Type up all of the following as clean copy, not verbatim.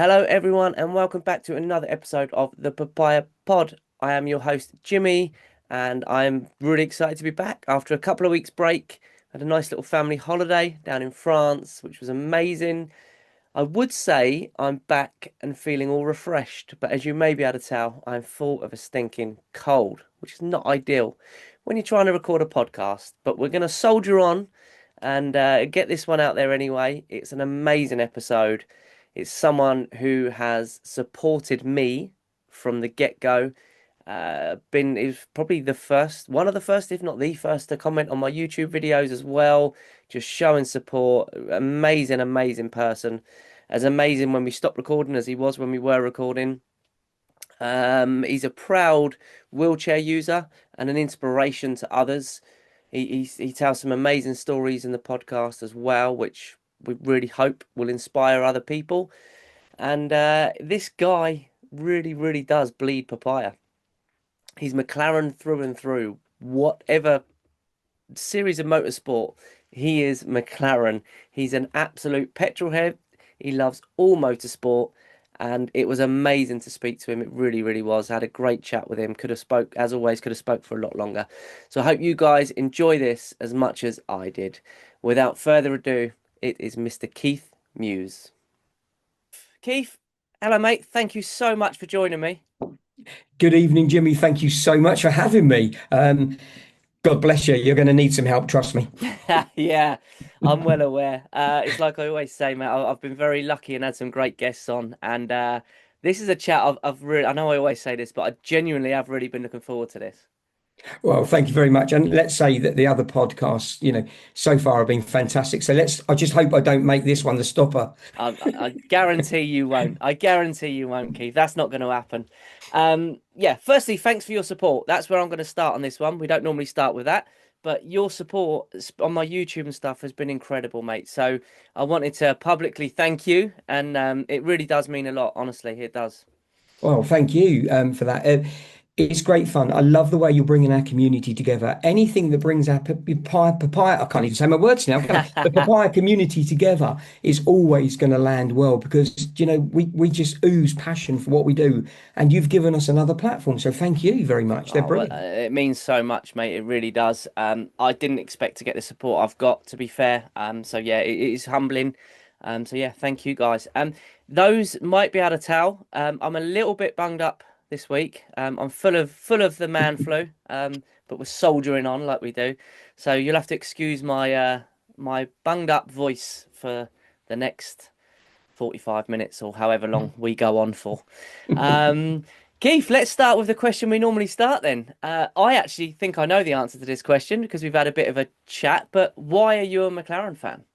Hello, everyone, and welcome back to another episode of the Papaya Pod. I am your host, Jimmy, and I'm really excited to be back after a couple of weeks' break. Had a nice little family holiday down in France, which was amazing. I would say I'm back and feeling all refreshed, but as you may be able to tell, I'm full of a stinking cold, which is not ideal when you're trying to record a podcast. But we're going to soldier on and get this one out there anyway. It's an amazing episode. It's someone who has supported me from the get-go. Been is probably the first, one of the first, if not the first, to comment on my YouTube videos as well. Just showing support. Amazing, amazing person. As amazing when we stopped recording as he was when we were recording. He's a proud wheelchair user and an inspiration to others. He tells some amazing stories in the podcast as well, which we really hope will inspire other people. And this guy really, really does bleed papaya. He's McLaren through and through. Whatever series of motorsport, he is McLaren. He's an absolute petrol head. He loves all motorsport, and it was amazing to speak to him. It really, really was. I had a great chat with him. Could have spoke, as always, could have spoke for a lot longer. So I hope you guys enjoy this as much as I did. Without further ado, it is Mr. Keith Mewes. Keith, hello, mate. Thank you so much for joining me. Good evening, Jimmy. Thank you so much for having me. God bless you. You're going to need some help, trust me. Yeah, I'm well aware. It's like I always say, mate. I've been very lucky and had some great guests on, and this is a chat I've really. I know I always say this, but I genuinely have really been looking forward to this. Well, thank you very much. And let's say that the other podcasts, so far have been fantastic. I just hope I don't make this one the stopper. I guarantee you won't. I guarantee you won't, Keith. That's not going to happen. Yeah. Firstly, thanks for your support. That's where I'm going to start on this one. We don't normally start with that, but your support on my YouTube and stuff has been incredible, mate. So I wanted to publicly thank you, and it really does mean a lot. Honestly, it does. Well, thank you for that. It's great fun. I love the way you're bringing our community together. Anything that brings our papaya, I can't even say my words now, can I? The papaya community together is always going to land well because, we just ooze passion for what we do. And you've given us another platform. So thank you very much. They're Oh, well, brilliant. it means so much, mate. It really does. I didn't expect to get the support I've got, to be fair. So yeah, it is humbling. So yeah, thank you guys. Those might be able to tell. I'm a little bit bunged up this week. I'm full of the man flu. But we're soldiering on like we do. So you'll have to excuse my bunged up voice for the next 45 minutes or however long we go on for. Um, Keith, let's start with the question we normally start then. I actually think I know the answer to this question because we've had a bit of a chat, but why are you a McLaren fan?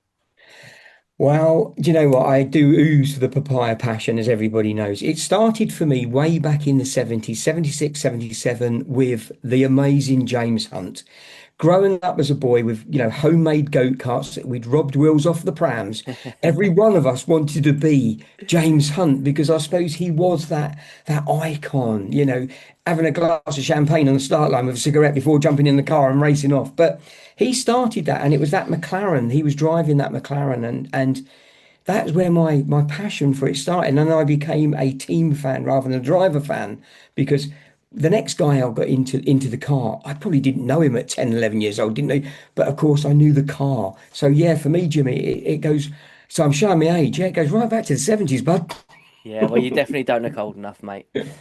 Well, do you know what? I do ooze the papaya passion, as everybody knows. It started for me way back in the 70s, 76, 77, with the amazing James Hunt. Growing up as a boy with, homemade go-karts that we'd robbed wheels off the prams, every one of us wanted to be James Hunt because I suppose he was that icon, having a glass of champagne on the start line with a cigarette before jumping in the car and racing off. But he started that, and it was that McLaren. He was driving that McLaren, and that's where my passion for it started. And then I became a team fan rather than a driver fan because the next guy I got into the car, I probably didn't know him at 10, 11 years old, didn't I? But of course I knew the car. So yeah, for me, Jimmy, it goes, so I'm showing my age. Yeah, it goes right back to the 70s, bud. Yeah, well, you definitely don't look old enough, mate. I've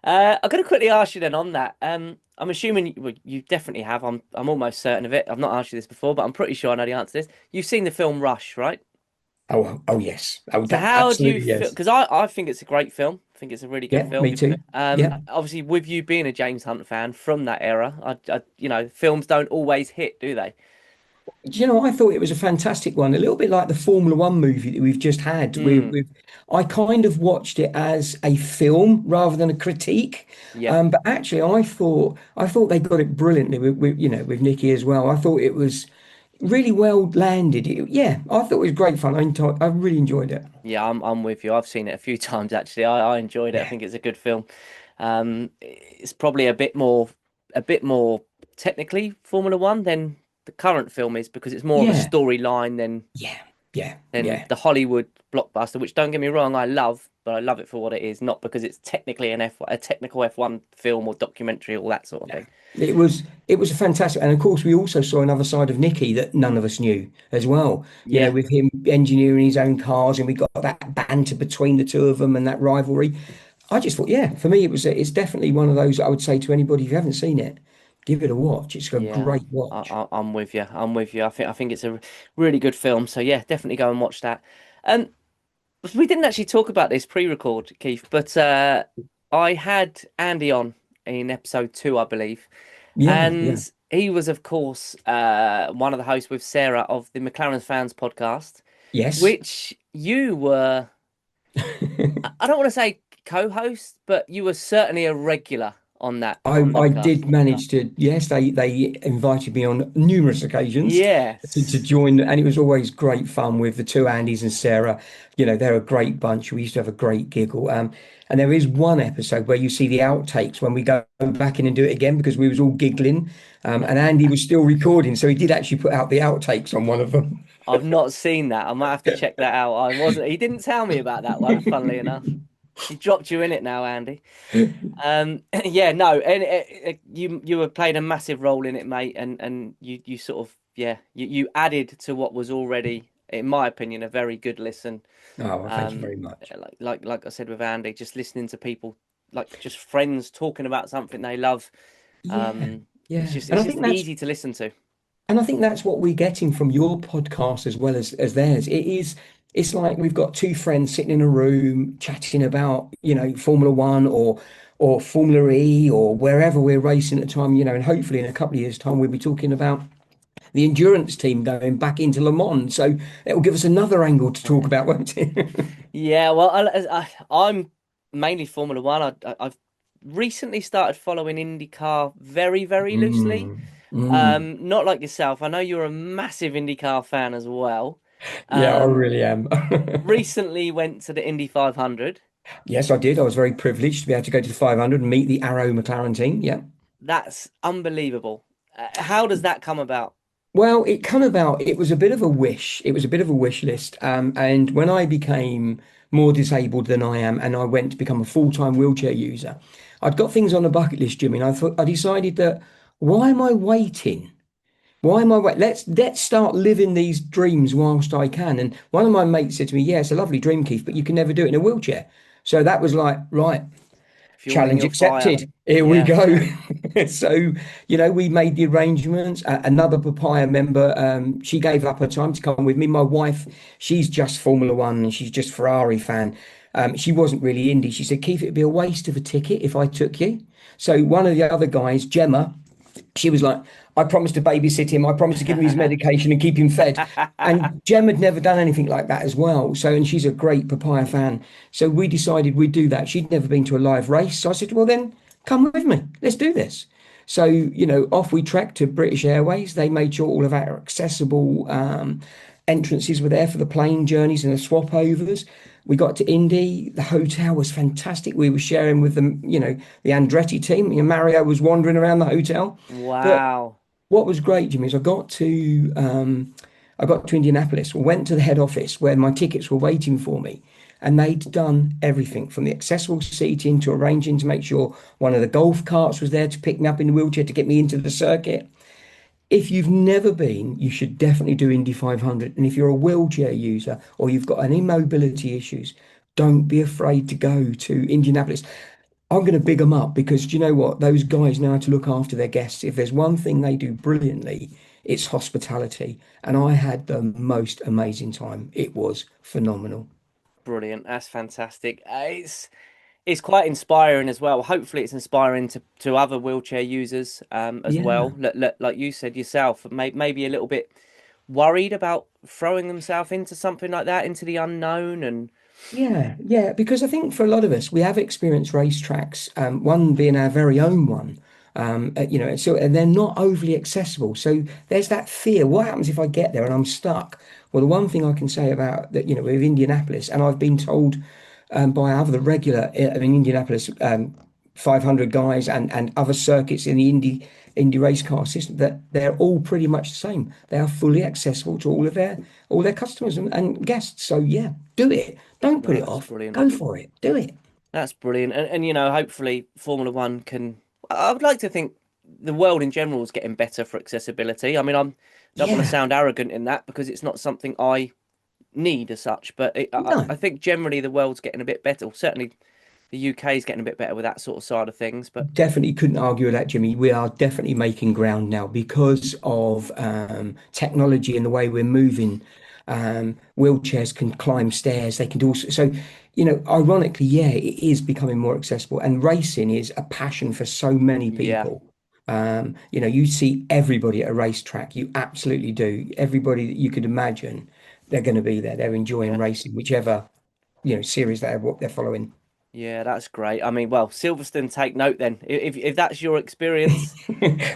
got to quickly ask you then on that. I'm assuming well, you definitely have. I'm almost certain of it. I've not asked you this before, but I'm pretty sure I know the answer to this. You've seen the film Rush, right? Oh yes. Oh, So that how do you absolutely feel? yes. Because I think it's a great film. I think it's a really good Yeah, film. me too. Yeah. Obviously, with you being a James Hunt fan from that era, films don't always hit, do they? I thought it was a fantastic one, a little bit like the Formula One movie that we've just had. Hmm. I kind of watched it as a film rather than a critique. Yeah. But actually, I thought they got it brilliantly with Nikki as well. I thought it was really well landed. Yeah, I thought it was great fun. I really enjoyed it. Yeah, I'm with you. I've seen it a few times actually. I enjoyed it. I Yeah. think it's a good film. It's probably a bit more technically Formula One than the current film is because it's more of a Yeah. storyline than Yeah. Yeah, than yeah. the Hollywood blockbuster, which don't get me wrong, I love, but I love it for what it is, not because it's technically a technical F1 film or documentary, all that sort of Yeah. thing. It was a fantastic, and of course we also saw another side of Nicky that none of us knew as well. Yeah, With him engineering his own cars, and we got that banter between the two of them and that rivalry. I just thought, yeah, for me it's definitely one of those I would say to anybody if you haven't seen it, give it a watch. It's a yeah, great watch. I'm with you. I'm with you. I think it's a really good film. So yeah, definitely go and watch that. Um, we didn't actually talk about this pre-record, Keith, but I had Andy on in episode 2, I believe, Yeah, yeah. and he was, of course, one of the hosts with Sarah of the McLaren Fans podcast, Yes. which you were. I don't want to say co-host, but you were certainly a regular on that I I podcast. did manage to, yes, they invited me on numerous occasions to Yes, join, and it was always great fun with the two Andys and Sarah. They're a great bunch. We used to have a great giggle. And there is one episode where you see the outtakes when we go back in and do it again because we was all giggling. And Andy was still recording, so he did actually put out the outtakes on one of them. I've not seen that. I might have to check that out. I wasn't. He didn't tell me about that one. Funnily enough, he dropped you in it now, Andy. Yeah, no, and you were playing a massive role in it, mate, and you sort of you added to what was already, in my opinion, a very good listen. Oh, well, thank you Um, very much. like I said with Andy, just listening to people like just friends talking about something they love. Yeah, It's yeah. just And it's I just think that's easy to listen to. And I think that's what we're getting from your podcast as well as theirs. It's like we've got two friends sitting in a room chatting about, Formula One or Formula E or wherever we're racing at the time, and hopefully in a couple of years' time we'll be talking about the endurance team going back into Le Mans. So it will give us another angle to talk about, won't it? Yeah, well, I'm mainly Formula One. I've recently started following IndyCar very, very loosely. Mm, mm. Not like yourself. I know you're a massive IndyCar fan as well. Yeah, I Um, really am. recently went to the Indy 500. Yes, I did. I was very privileged to be able to go to the 500 and meet the Arrow McLaren team. Yeah. That's unbelievable. How does that come about? Well, it come about, it was a bit of a wish. It was a bit of a wish list. And when I became more disabled than I am and I went to become a full-time wheelchair user, I'd got things on a bucket list, Jimmy, and I decided that why am I waiting? Why am I wait? Let's start living these dreams whilst I can. And one of my mates said to me, "Yeah, it's a lovely dream, Keith, but you can never do it in a wheelchair." So that was like, right, Fueling challenge your fire. accepted. Here we Yeah. go. So, we made the arrangements. Another Papaya member, she gave up her time to come with me. My wife, she's just Formula One and she's just Ferrari fan. She wasn't really Indy. She said, Keith, it'd be a waste of a ticket if I took you. So one of the other guys, Gemma, she was like, I promised to babysit him. I promised to give him his medication and keep him fed. And Jem had never done anything like that as well. So, and she's a great Papaya fan. So we decided we'd do that. She'd never been to a live race. So I said, well, then come with me. Let's do this. So, off we trekked to British Airways. They made sure all of our accessible entrances were there for the plane journeys and the swap overs. We got to Indy. The hotel was fantastic. We were sharing with them, the Andretti team. Mario was wandering around the hotel. But Wow. what was great, Jimmy, is I got to Indianapolis, went to the head office where my tickets were waiting for me, and they'd done everything from the accessible seating to arranging to make sure one of the golf carts was there to pick me up in the wheelchair to get me into the circuit. If you've never been, you should definitely do Indy 500. And if you're a wheelchair user or you've got any mobility issues, don't be afraid to go to Indianapolis. I'm going to big them up because do you know what? Those guys know how to look after their guests. If there's one thing they do brilliantly, it's hospitality. And I had the most amazing time. It was phenomenal. Brilliant. That's fantastic. It's quite inspiring as well. Hopefully, it's inspiring to other wheelchair users as Yeah. well. Like you said yourself, maybe a little bit worried about throwing themselves into something like that, into the unknown. And Yeah, yeah, because I think for a lot of us, we have experienced racetracks, one being our very own one, so and they're not overly accessible. So there's that fear. What happens if I get there and I'm stuck? Well, the one thing I can say about that, with Indianapolis, and I've been told by other regular, I mean, Indianapolis 500 guys and other circuits in the Indy race car system, that they're all pretty much the same. They are fully accessible to all their customers and guests. So yeah, do it. Don't put No, it that's off. brilliant. Go for it. Do it. That's brilliant. And hopefully Formula One can. I would like to think the world in general is getting better for accessibility. I mean, I don't want to Yeah. sound arrogant in that because it's not something I need as such, but No. I think generally the world's getting a bit better. Well, certainly the UK is getting a bit better with that sort of side of things. But Definitely couldn't argue with that, Jimmy. We are definitely making ground now because of technology and the way we're moving. Wheelchairs can climb stairs. They can do so. Ironically, yeah, it is becoming more accessible. And racing is a passion for so many yeah, people. You see everybody at a racetrack. You absolutely do. Everybody that you could imagine, they're going to be there. They're enjoying yeah. racing, whichever, series they're following. Yeah, that's great. I mean, well, Silverstone, take note then. If that's your experience,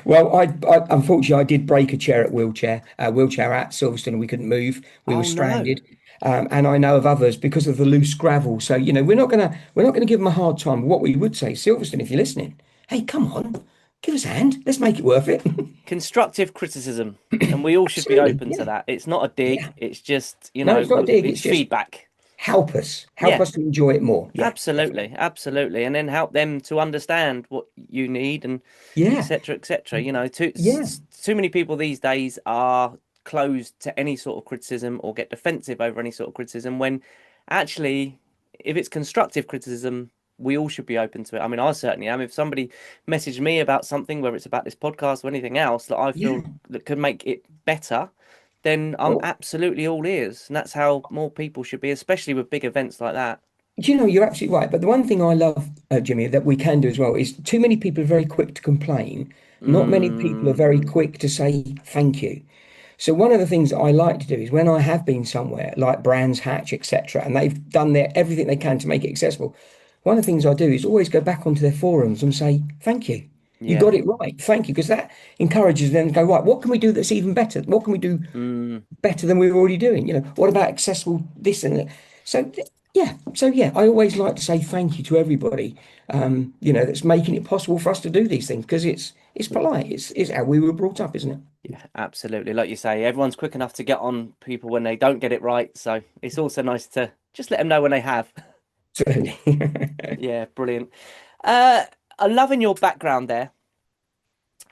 Well, I unfortunately I did break a chair at wheelchair at Silverstone, and we couldn't move. We were oh no, stranded, and I know of others because of the loose gravel. So we're not gonna give them a hard time. What we would say, Silverstone, if you're listening, hey, come on, give us a hand. Let's make it worth it. constructive criticism, and we all should be Absolutely, open to yeah, that. It's not a dig. yeah. It's just, No, it's not a dig. it's It's just feedback. help Yeah, us to enjoy it more. Yeah, absolutely, definitely. absolutely, and then help them to understand what you need and Yeah, etc. etc. yeah. Too many people these days are closed to any sort of criticism or get defensive over any sort of criticism when actually, if it's constructive criticism, we all should be open to it. I mean, I certainly am. If somebody messaged me about something, whether it's about this podcast or anything else that I Yeah. feel that could make it better, then I'm Well, absolutely all ears. And that's how more people should be, especially with big events like that. you're absolutely right. But the one thing I love, Jimmy, that we can do as well is too many people are very quick to complain. Not many people are Mm, very quick to say thank you. So one of the things that I like to do is when I have been somewhere like Brands Hatch, etc., and they've done everything they can to make it accessible, one of the things I do is always go back onto their forums and say thank you. You yeah. got it right. Thank you. Because that encourages them to go, right, what can we do that's even better? What can we do Mm. better than we were already doing? What about accessible this and that? So yeah, I always like to say thank you to everybody, that's making it possible for us to do these things because it's polite. It's how we were brought up, isn't it? Yeah, absolutely. Like you say, everyone's quick enough to get on people when they don't get it right. So it's also nice to just let them know when they have. Certainly. Yeah, brilliant. Uh, I'm loving your background there.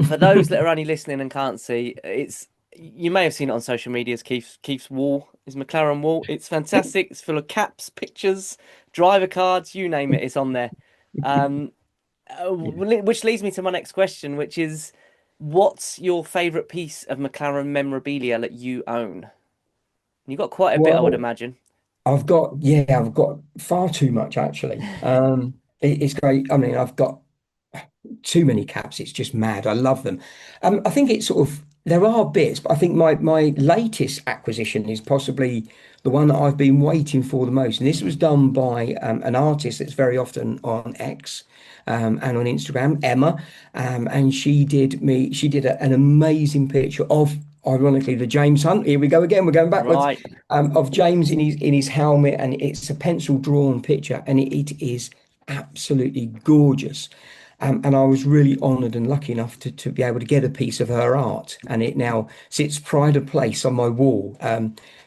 For those that are only listening and can't see, it's you may have seen it on social media as Keith's wall, his McLaren wall. It's fantastic. It's full of caps, pictures, driver cards, you name it, it's on there. Um, Yeah. which leads me to my next question, which is, what's your favorite piece of McLaren memorabilia that you own? You've got quite a bit, I would Well, imagine. I've got far too much actually. It's great. I mean, I've got too many caps. It's just mad. I love them. I think it's sort of there are bits, but I think my latest acquisition is possibly the one that I've been waiting for the most. And this was done by an artist that's very often on X and on Instagram, Emma. And she did an amazing picture of, ironically, the James Hunt. Here we go again. We're going backwards. Right. Of James in his helmet, and it's a pencil drawn picture, and it is absolutely gorgeous. And I was really honoured and lucky enough to be able to get a piece of her art. And it now sits pride of place on my wall,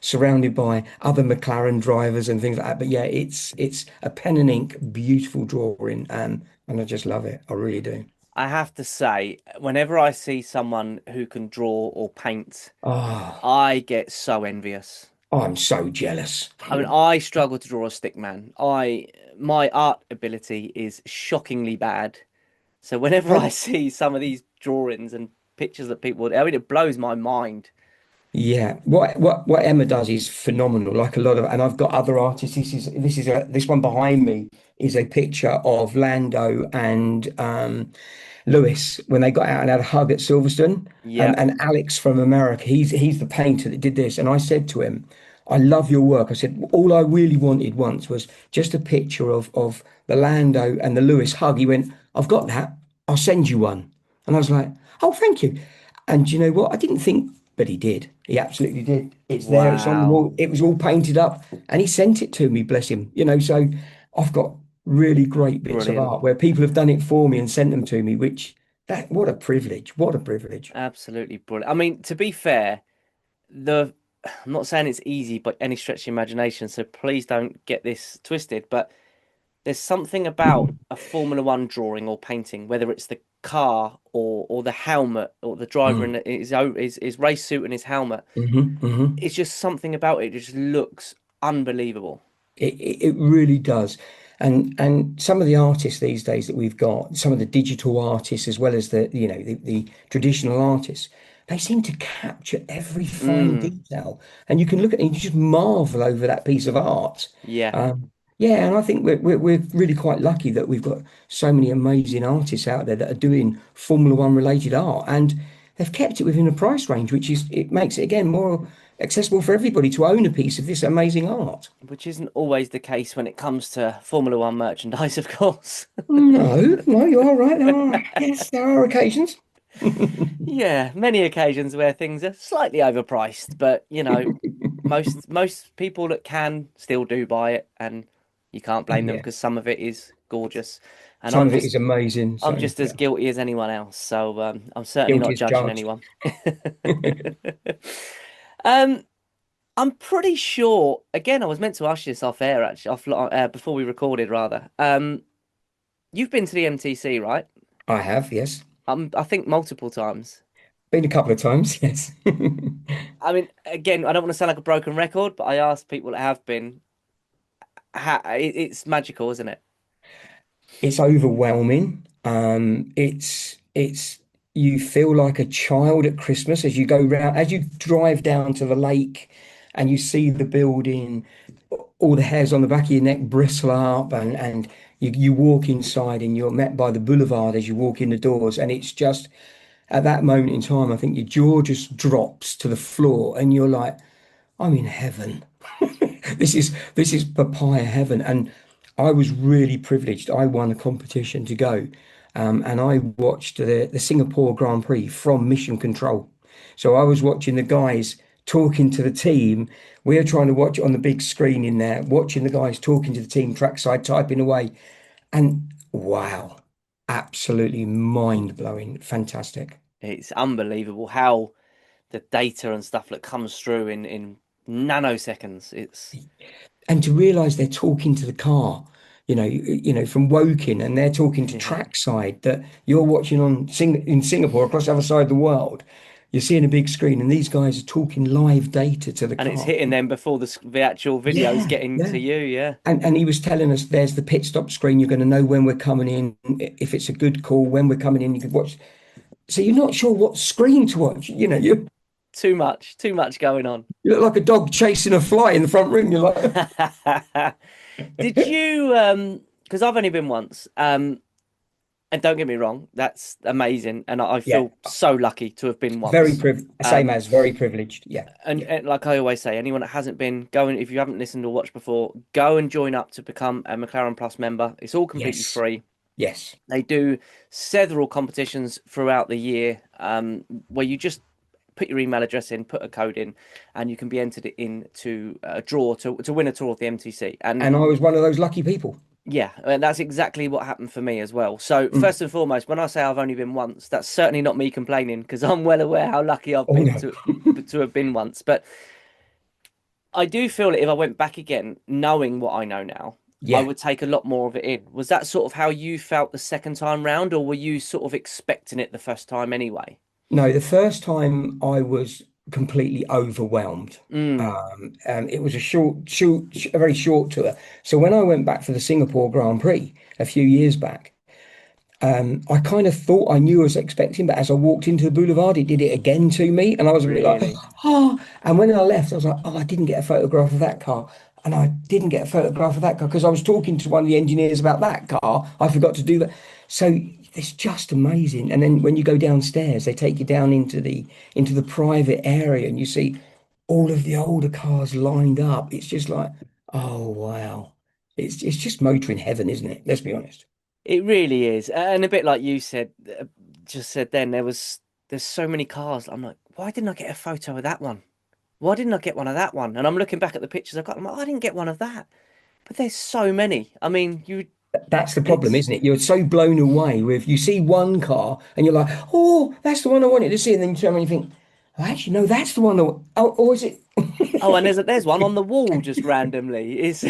surrounded by other McLaren drivers and things like that. But yeah, it's a pen and ink, beautiful drawing. And I just love it. I really do. I have to say, whenever I see someone who can draw or paint, Oh, I get so envious. I'm so jealous. I mean, I struggle to draw a stick man. My art ability is shockingly bad. So whenever I see some of these drawings and pictures that people, I mean, it blows my mind. Yeah, what Emma does is phenomenal. Like a lot of, and I've got other artists. This one behind me is a picture of Lando and Lewis when they got out and had a hug at Silverstone. Yeah. And Alex from America, he's the painter that did this. And I said to him, I love your work. I said all I really wanted once was just a picture of the Lando and the Lewis hug. He went, I've got that. I'll send you one. And I was like, oh, thank you. And you know what? I didn't think, but he did. He absolutely did. It's there. It's on the Wow. wall. It was all painted up, and he sent it to me. Bless him. So I've got really great bits of Brilliant. art where people have done it for me and sent them to me, which that what a privilege. What a privilege. Absolutely brilliant. I mean, to be fair, the I'm not saying it's easy by any stretch of the imagination, so please don't get this twisted, but there's something about a Formula One drawing or painting, whether it's the car or the helmet or the driver in Mm. his race suit and his helmet. Hmm. It's just something about it. It just looks unbelievable. It really does. And some of the artists these days that we've got, some of the digital artists as well as the traditional artists, they seem to capture every fine Mm, detail. And you can look at it and you just marvel over that piece of art. yeah, Yeah, and I think we're really quite lucky that we've got so many amazing artists out there that are doing Formula One related art, and they've kept it within a price range, which is it makes it again more accessible for everybody to own a piece of this amazing art. which isn't always the case when it comes to Formula One merchandise, of course. No, no, you are right. There are, yes, there are occasions. Yeah, many occasions where things are slightly overpriced, but most people that can still do buy it, and you can't blame them Yeah, because some of it is gorgeous, and some of it is amazing. I'm So just as yeah, guilty as anyone else, so I'm certainly guilty not as judging charged. anyone. Um, I'm pretty sure. Again, I was meant to ask you this off air, actually, before we recorded, rather. You've been to the MTC, right? I have, yes, I think multiple times. been a couple of times, yes. I mean, again, I don't want to sound like a broken record, but I asked people that have been. It's magical, isn't it? It's overwhelming. It's you feel like a child at Christmas as you go round, as you drive down to the lake and you see the building, all the hairs on the back of your neck bristle up and you walk inside and you're met by the boulevard as you walk in the doors. And it's just at that moment in time, I think your jaw just drops to the floor and you're like, I'm in heaven. This is papaya heaven, and I was really privileged. I won a competition to go, and I watched the Singapore Grand Prix from Mission Control. So I was watching the guys talking to the team. We're trying to watch it on the big screen in there, watching the guys talking to the team trackside, typing away, and wow, absolutely mind blowing, fantastic. It's unbelievable how the data and stuff that comes through in nanoseconds. It's And to realize they're talking to the car, from Woking, and they're talking to yeah, trackside that you're watching in Singapore across the other side of the world. You're seeing a big screen, and these guys are talking live data to the and it's car. hitting them before the actual video's Yeah, getting yeah. to you. Yeah, And he was telling us there's the pit stop screen. You're going to know when we're coming in, if it's a good call, when we're coming in. You could watch. So you're not sure what screen to watch. too much going on. You look like a dog chasing a fly in the front room. You're like, Did you because I've only been once. And don't get me wrong, that's amazing, and I yeah, feel so lucky to have been once. same Um, as very privileged. Yeah, and, yeah. and like I always say, anyone that hasn't been going, if you haven't listened or watched before, go and join up to become a McLaren Plus member. It's all completely Yes, free. yes. They do several competitions throughout the year, where you just put your email address in, put a code in, and you can be entered into a draw to win a tour of the MTC. And And I was one of those lucky people. yeah, and that's exactly what happened for me as well. So Mm. first and foremost, when I say I've only been once, that's certainly not me complaining because I'm well aware how lucky I've Oh been no. to have been once. But I do feel that if I went back again, knowing what I know now, I Yeah. would take a lot more of it in. Was that sort of how you felt the second time round, or were you sort of expecting it the first time anyway? No, the first time I was completely overwhelmed. Mm, It was a very short tour. So when I went back for the Singapore Grand Prix a few years back, I kind of thought I knew I was expecting, but as I walked into the boulevard, it did it again to me, and I was a bit like, really? oh. And when I left, I was like, oh, I didn't get a photograph of that car, and I didn't get a photograph of that car because I was talking to one of the engineers about that car. I forgot to do that. So it's just amazing. And then when you go downstairs, they take you down into the private area, and you see all of the older cars lined up. It's just like, oh wow, it's just motoring heaven, isn't it? Let's be honest. It really is. And a bit like you said, just said then, there's so many cars. I'm like, why didn't I get a photo of that one? Why didn't I get one of that one? And I'm looking back at the pictures I've got. I'm like, I didn't get one of that. But there's so many. I mean, you. That's the problem, It's isn't it? You're so blown away with you see one car and you're like, oh, that's the one I wanted to see, and then you turn around and you think, oh, actually, no, that's the one. Oh, or is it? oh, and there's one on the wall just randomly. It's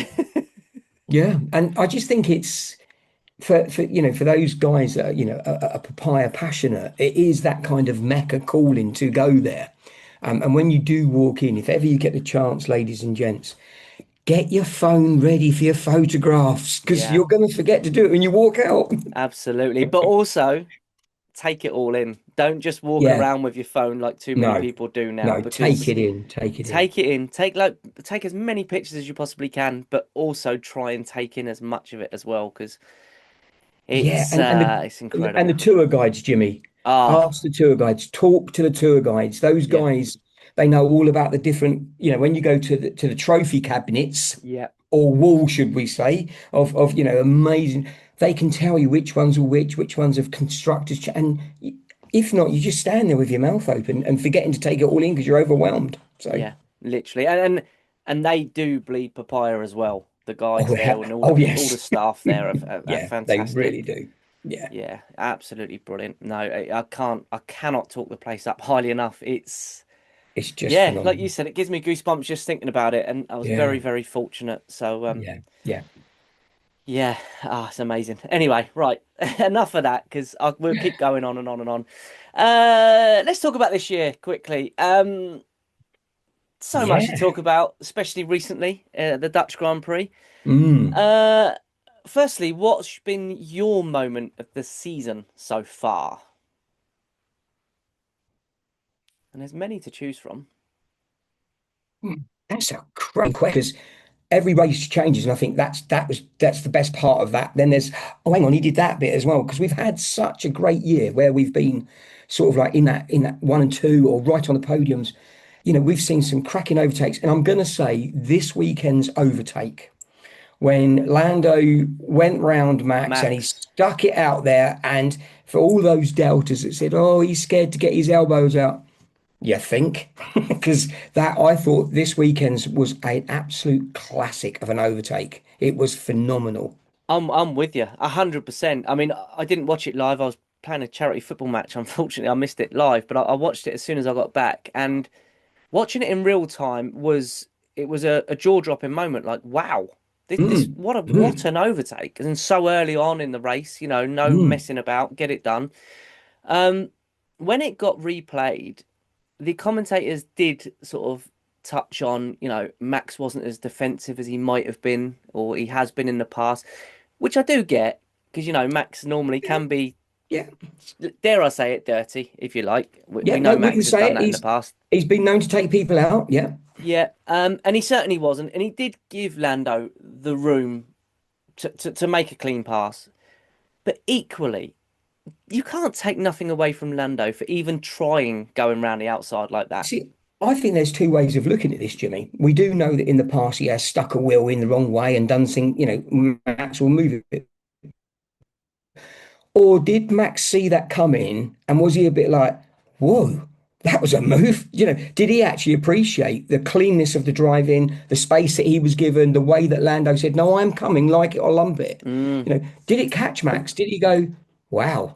Yeah, and I just think it's for those guys that are, are papaya passionate, it is that kind of mecca calling to go there. And when you do walk in, if ever you get the chance, ladies and gents, get your phone ready for your photographs because yeah, you're going to forget to do it when you walk out. absolutely. But also take it all in. Don't just walk Yeah, around with your phone like too many no, people do now, no, take because it in, take it in. take it in. Take as many pictures as you possibly can, but also try and take in as much of it as well, because Yeah, it's and the incredible. tour guides, Jimmy. Ah, Ask the tour guides, talk to the tour guides. Those yeah, guys, they know all about the different, when you go to the trophy cabinets yeah, or wall, should we say, of amazing. They can tell you which ones are which ones have constructors, if not, you just stand there with your mouth open and forgetting to take it all in because you're overwhelmed. So, yeah, literally. And they do bleed papaya as well. The guides oh there yeah, and oh all the yes, staff there are yeah, they really fantastic. do. Yeah, Yeah, absolutely brilliant. No, I cannot talk the place up highly enough. It's it's just yeah, like you phenomenal. said, it gives me goosebumps just thinking about it, and I was very, Yeah, very fortunate. So yeah, yeah. yeah, it's amazing. Anyway, right, enough of that because we'll keep going on and on and on. Let's talk about this year quickly. So much to Yeah. talk about, especially recently, the Dutch Grand Prix. Mm. Uh, Firstly, what's been your moment of the season so far? And there's many to choose from. That's a great question because every race changes, and I think that's the best part of that. Then there's hang on, he did that bit as well because we've had such a great year where we've been sort of like in that one and two or right on the podiums. We've seen some cracking overtakes, and I'm going to say this weekend's overtake when Lando went round Max and he Max. stuck it out there, and for all those doubters that said, "Oh, he's scared to get his elbows out." You think? Because that I thought this weekend's was an absolute classic of an overtake. It was phenomenal. I'm with you 100%. I mean, I didn't watch it live. I was playing a charity football match. Unfortunately, I missed it live, but I watched it as soon as I got back. And watching it in real time was a jaw-dropping moment. Like, wow, this Mm, what mm, an overtake! And so early on in the race, no mm. messing about, get it done. Um, when it got replayed, the commentators did sort of touch on, Max wasn't as defensive as he might have been or he has been in the past, which I do get because Max normally Yeah, can be, yeah, dare I say it, dirty if you like. We yeah. know No, we can Max has say done it. that in the He's past. he's been known to take people out. Yeah. Yeah, and he certainly wasn't, and he did give Lando the room to make a clean pass. But equally, you can't take nothing away from Lando for even trying going round the outside like that. See, I think there's two ways of looking at this, Jimmy. We do know that in the past he has stuck a wheel in the wrong way and done things, Max will move it. Or did Max see that coming and was he a bit like, whoa, that was a move? Did he actually appreciate the cleanness of the drive in, the space that he was given, the way that Lando said, no, I'm coming, like it or lump it? Mm. Did it catch Max? Did he go, wow?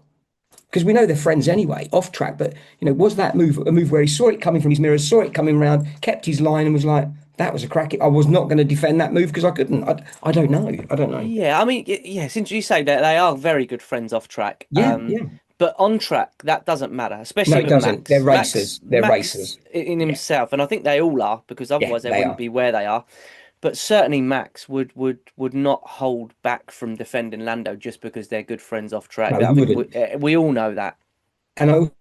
Because we know they're friends anyway, off track. But was that move a move where he saw it coming from his mirrors, saw it coming round, kept his line, and was like, "That was a crack. I was not going to defend that move because I couldn't." I don't know. I don't know. Yeah, I mean, yeah, since you say that they are very good friends off track. Yeah, yeah. But on track, that doesn't matter, No, especially it with doesn't. They're Max. racers. They're Max racers. in Yeah, himself, and I think they all are, because yeah, otherwise they they wouldn't are. be where they are. But certainly Max would not hold back from defending Lando just because they're good friends off track. No, he I think wouldn't. we all know that. And I also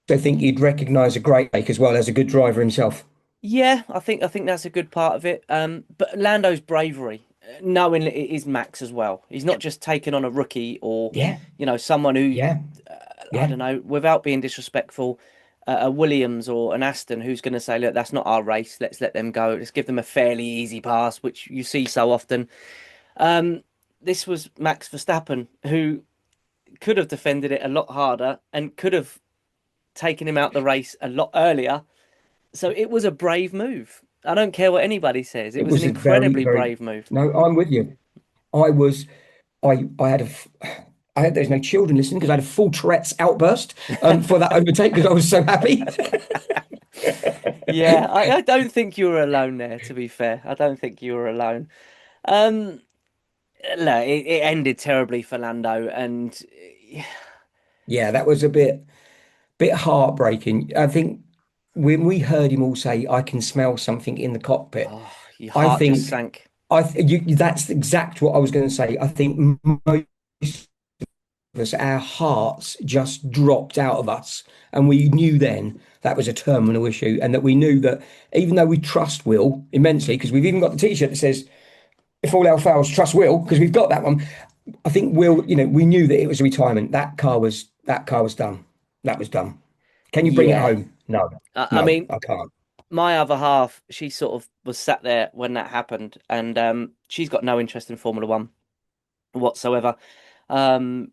think he'd recognise a great make as well as a good driver himself. Yeah, I think that's a good part of it. But Lando's bravery, knowing that it is Max as well. He's not just taking on a rookie or, Yeah, someone who, yeah, I yeah. don't know, without being disrespectful, a Williams or an Aston who's going to say, look, that's not our race. Let's let them go. Let's give them a fairly easy pass, which you see so often. Um, this was Max Verstappen who could have defended it a lot harder and could have taken him out the race a lot earlier. So it was a brave move. I don't care what anybody says. It It was an was a very, incredibly very. brave move. No, I'm with you. I was. I had I hope there's no children listening because I had a full Tourette's outburst for that overtake because I was so happy. Yeah, I don't think you were alone there, to be fair. I don't think you were alone. Um, no, it ended terribly for Lando, and Yeah, that was a bit heartbreaking. I think when we heard him all say, "I can smell something in the cockpit," oh, your I heart just think sank. that's exact what I was going to say. I think most of us, our hearts just dropped out of us, and we knew then that was a terminal issue, and that we knew that even though we trust Will immensely, because we've even got the T-shirt that says, "If all else fails, trust Will," because we've got that one. I think Will, we knew that it was a retirement. That car was done. That was done. Can you bring it Yeah, home? No, I no, mean, I can't. my other half, she sort of was sat there when that happened, and she's got no interest in Formula One whatsoever. Um,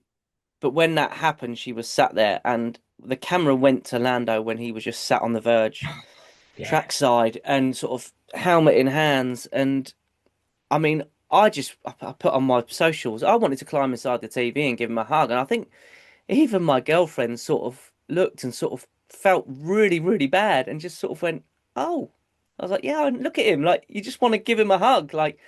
but when that happened, she was sat there, and the camera went to Lando when he was just sat on the verge, Yeah, trackside, and sort of helmet in hands. And I mean, I put on my socials, I wanted to climb inside the TV and give him a hug, and I think even my girlfriend sort of looked and sort of felt really, really bad and just sort of went, "Oh." I was like, "Yeah, and look at him. Like, you just want to give him a hug." Like,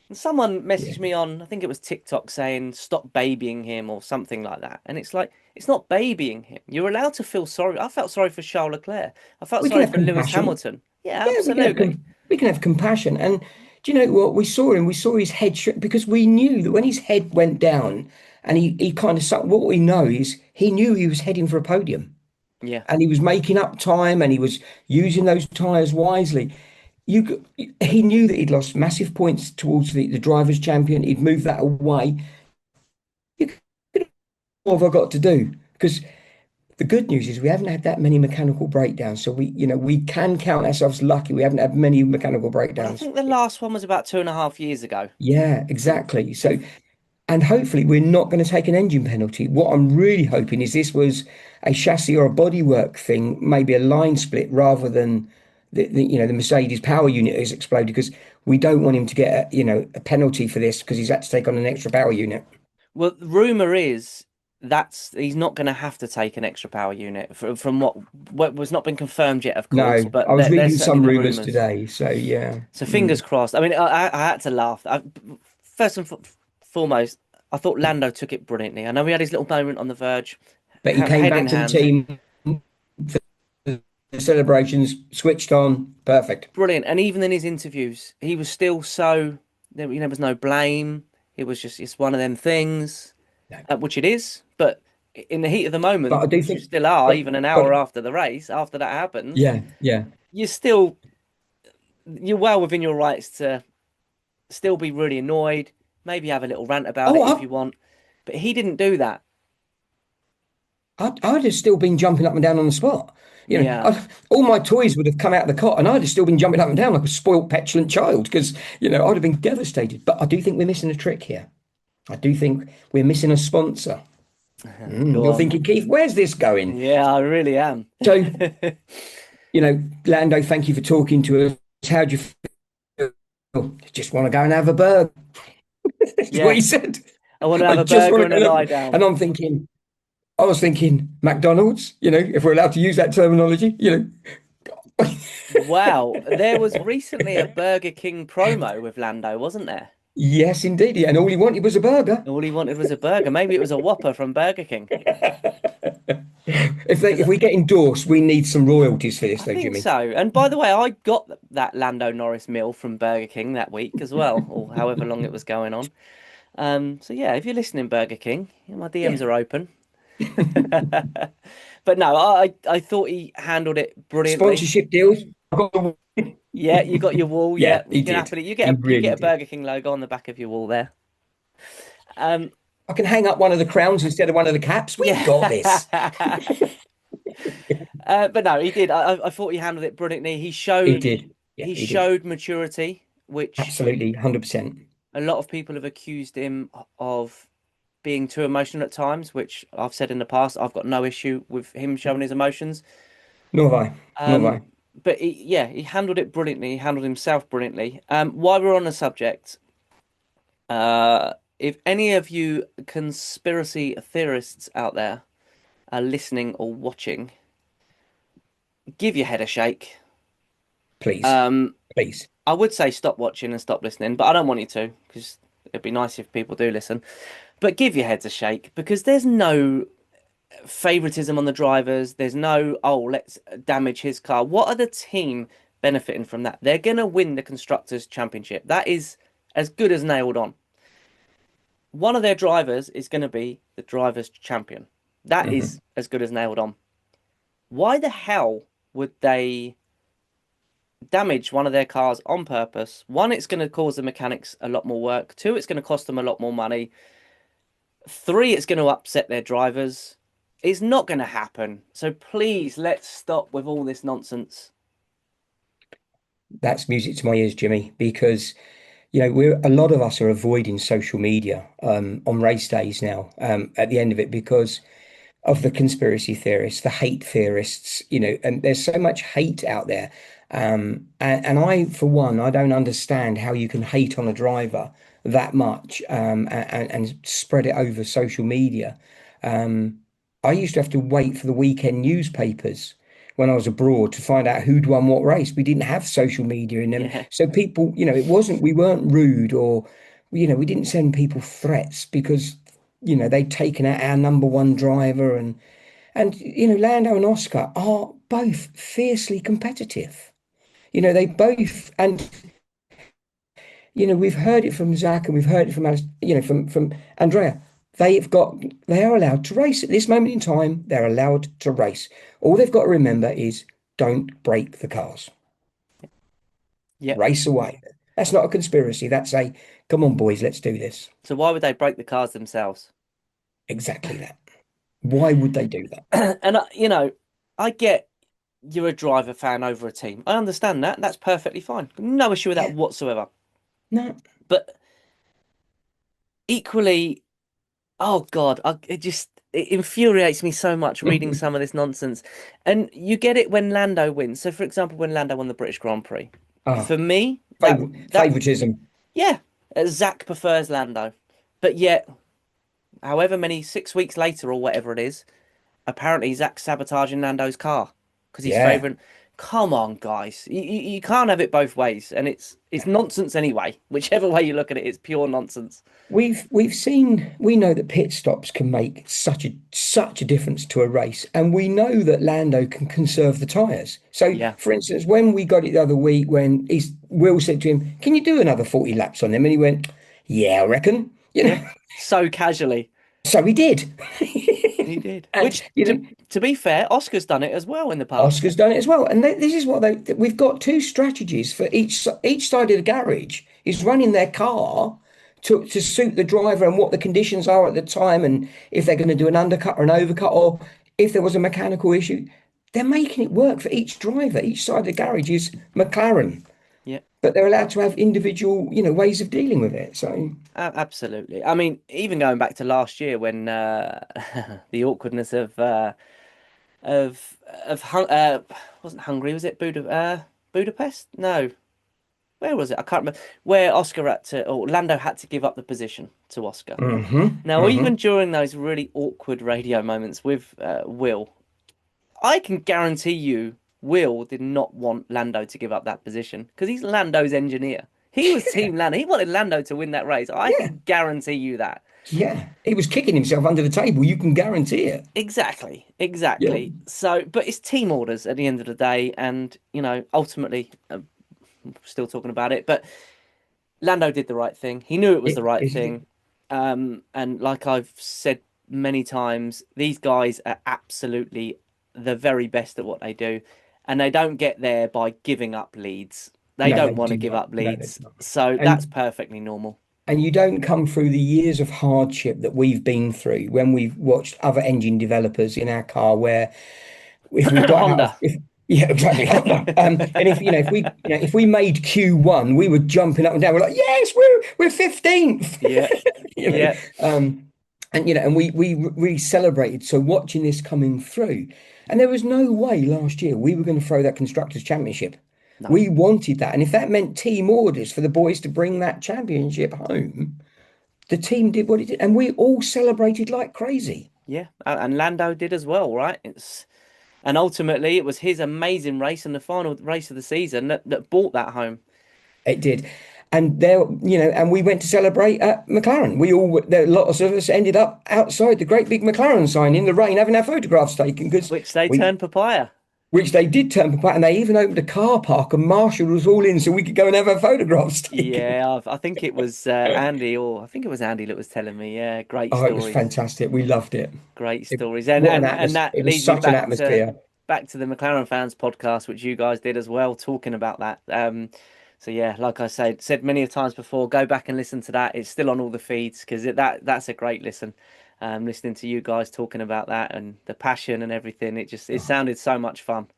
and someone yeah. messaged me on, I think it was TikTok, saying, "Stop babying him," or something like that. And it's like, it's not babying him. You're allowed to feel sorry. I felt sorry for Charles Leclerc. I felt We can sorry have for Lewis compassion. Hamilton. Yeah, Yeah, absolutely. we can have compassion. And do you know what? We saw him. We saw his head shrink because we knew that when his head went down, and he kind of what we know is he knew he was heading for a podium, Yeah. and he was making up time, and he was using those tires wisely. He knew that he'd lost massive points towards the drivers' champion. He'd moved that away. You What have I got to do? Because the good news is we haven't had that many mechanical breakdowns. So we can count ourselves lucky. We haven't had many mechanical Well, I breakdowns. think the last one was about 2.5 years ago. Yeah, exactly. And hopefully we're not going to take an engine penalty. What I'm really hoping is this was a chassis or a bodywork thing, maybe a line split rather than the Mercedes power unit has exploded because we don't want him to get a penalty for this because he's had to take on an extra power unit. Well, the rumor is that's he's not going to have to take an extra power unit from what was not been confirmed yet, of course, No, but I was there's reading certainly some the rumors rumors. today. So yeah. So fingers Mm. crossed. I mean, I had to laugh. First and foremost, I thought Lando took it brilliantly. I know he had his little moment on the verge, But he came head in back to the hands, team for the celebrations, switched on, perfect. brilliant. And even in his interviews, he was still so there was no blame. It was just it's one of them things, No. which it is. But in the heat of the But moment, I do which you think, still are, but even an hour but after the race, after that happens, yeah, yeah. you're still you're well within your rights to still be really annoyed, maybe have a little rant about Oh, it if you want. But he didn't do that. I'd have still been jumping up and down on the spot. Yeah. All my toys would have come out of the cot, and I'd have still been jumping up and down like a spoilt, petulant child because I'd have been devastated. But I do think we're missing a trick here. I do think we're missing a sponsor. Go You're on. thinking, Keith, where's this going? Yeah, I really am. So, Lando, thank you for talking to us. How do you feel? Just want to go and have a burger. That's what Yeah, he said. I want to I have a just burger want to and go a and lie have, down. and I was thinking McDonald's, if we're allowed to use that terminology. Wow, there was recently a Burger King promo with Lando, wasn't there? Yes, indeed. And all he wanted was a burger. All he wanted was a burger. Maybe it was a Whopper from Burger King. If Because we get endorsed, we need some royalties for I this, though, think Jimmy. so. And by the way, I got that Lando Norris meal from Burger King that week as well, or however long it was going on. So yeah, if you're listening, Burger King, my DMs Yeah. are open. But no, I thought he handled it brilliantly. Sponsorship deals. I've got the- Yeah, you got your wall. Yeah, Yeah, you he can did. happily He you really get a did. Burger King logo on the back of your wall there. Um, I can hang up one of the crowns instead of one of the caps. We've got this. yeah. But no, he did. I thought he handled it brilliantly. He did. Yeah, He he did. showed maturity, which Absolutely, 100%. a lot of people have accused him of being too emotional at times, which I've said in the past. I've got no issue with him showing his emotions. Nor have I. Nor Um, have I. but yeah, he handled it brilliantly. He handled himself brilliantly. While we're on the subject, if any of you conspiracy theorists out there are listening or watching, give your head a shake. Please, Um, please. I would say stop watching and stop listening, but I don't want you to because it'd be nice if people do listen. But give your heads a shake because there's no favoritism on the drivers. There's no, oh, let's damage his car. What are the team benefiting from that? They're going to win the Constructors' Championship. That is as good as nailed on. One of their drivers is going to be the drivers' champion. That Hmm. is as good as nailed on. Why the hell would they damage one of their cars on purpose? One, it's going to cause the mechanics a lot more work. Two, it's going to cost them a lot more money. Three, it's going to upset their drivers. It's not going to happen. So please, let's stop with all this nonsense. That's music to my ears, Jimmy, because we're a lot of us are avoiding social media on race days now at the end of it because of the conspiracy theorists, the hate theorists, and there's so much hate out there. And I, for one, I don't understand how you can hate on a driver that much and spread it over social media. Um, I used to have to wait for the weekend newspapers when I was abroad to find out who'd won what race. We didn't have social media in them. Yeah, So people, we weren't rude or, we didn't send people threats because they'd taken out our number one driver and Lando and Oscar are both fiercely competitive. They both and we've heard it from Zach and we've heard it from from Andrea. They are allowed to race at this moment in time. They're allowed to race. All they've got to remember is don't break the cars. yep. Race away. That's not a conspiracy. That's a come on, boys, let's do this. So why would they break the cars themselves? Exactly that. Why would they do that? And I get you're a driver fan over a team. I understand that. That's perfectly fine. No issue with that Yeah. whatsoever. No. But equally, oh God, it infuriates me so much reading some of this nonsense. And you get it when Lando wins. So for example, when Lando won the British Grand Prix, Ah, for me, that favoritism. yeah, Zach prefers Lando. But yet, however many 6 weeks later or whatever it is, apparently Zach's sabotaging Nando's car because he's Yeah. favouring. Come on, guys, you can't have it both ways, and it's nonsense anyway. Whichever way you look at it, it's pure nonsense. We know that pit stops can make such a difference to a race, and we know that Lando can conserve the tyres. So, Yeah, for instance, when we got it the other week, when Will said to him, "Can you do another 40 laps on them?" and he went, "Yeah, I reckon." yeah, so casually. So he did. He did. And Which, to be fair, Oscar's done it as well in the past. Oscar's done it as well. And this is what we've got two strategies for each side of the garage is running their car to suit the driver and what the conditions are at the time and if they're going to do an undercut or an overcut or if there was a mechanical issue. They're making it work for each driver. Each side of the garage is McLaren, Yeah, but they're allowed to have individual, ways of dealing with it. So absolutely. I mean, even going back to last year when the awkwardness of wasn't Hungary, was it Budapest? No, where was it? I can't remember. Where Oscar had to, or Lando had to give up the position to Oscar. Now, hmm. even during those really awkward radio moments with Will, I can guarantee you, Will did not want Lando to give up that position because he's Lando's engineer. He was Team Lando. He wanted Lando to win that race. I Yeah, can guarantee you that. yeah. He was kicking himself under the table. You can guarantee it. Exactly, Yeah. exactly. So, but it's team orders at the end of the day, and ultimately, still talking about it, but Lando did the right thing. He knew it was the right Yes, he did. thing. And like I've said many times, these guys are absolutely the very best at what they do, and they don't get there by giving up leads. They No, don't they want to do give not. up No, they do leads, not. so that's And perfectly normal. and you don't come through the years of hardship that we've been through when we've watched other engine developers in our car where if we got out of Honda. if yeah, exactly. And if we made Q1, we were jumping up and down. We're like, yes, we're 15th. Yeah, You know, yeah. and we really celebrated. So watching this coming through, and there was no way last year we were going to throw that constructors championship. No. We wanted that, and if that meant team orders for the boys to bring that championship home, The team did what it did, and we all celebrated like crazy. Yeah, and Lando did as well, right? And ultimately it was his amazing race and the final race of the season that brought that home. It did. And there, and we went to celebrate at McLaren. There, lots of us ended up outside the great big McLaren sign in the rain having our photographs taken because Which they we, turned papaya. which they did turn back, and they even opened a car park and marshaled us all in so we could go and have our photographs taken. Yeah, I think it was Andy, or I think it was Andy that was telling me. Yeah, great Oh, it was stories, fantastic. We loved it. great It stories, what an and atmosphere. that It was leads me such an atmosphere. back to the McLaren fans podcast, which you guys did as well, talking about that. So yeah, like I said many a times before, go back and listen to that. It's still on all the feeds because that's a great listen. Listening to you guys talking about that and the passion and everything, it sounded so much fun.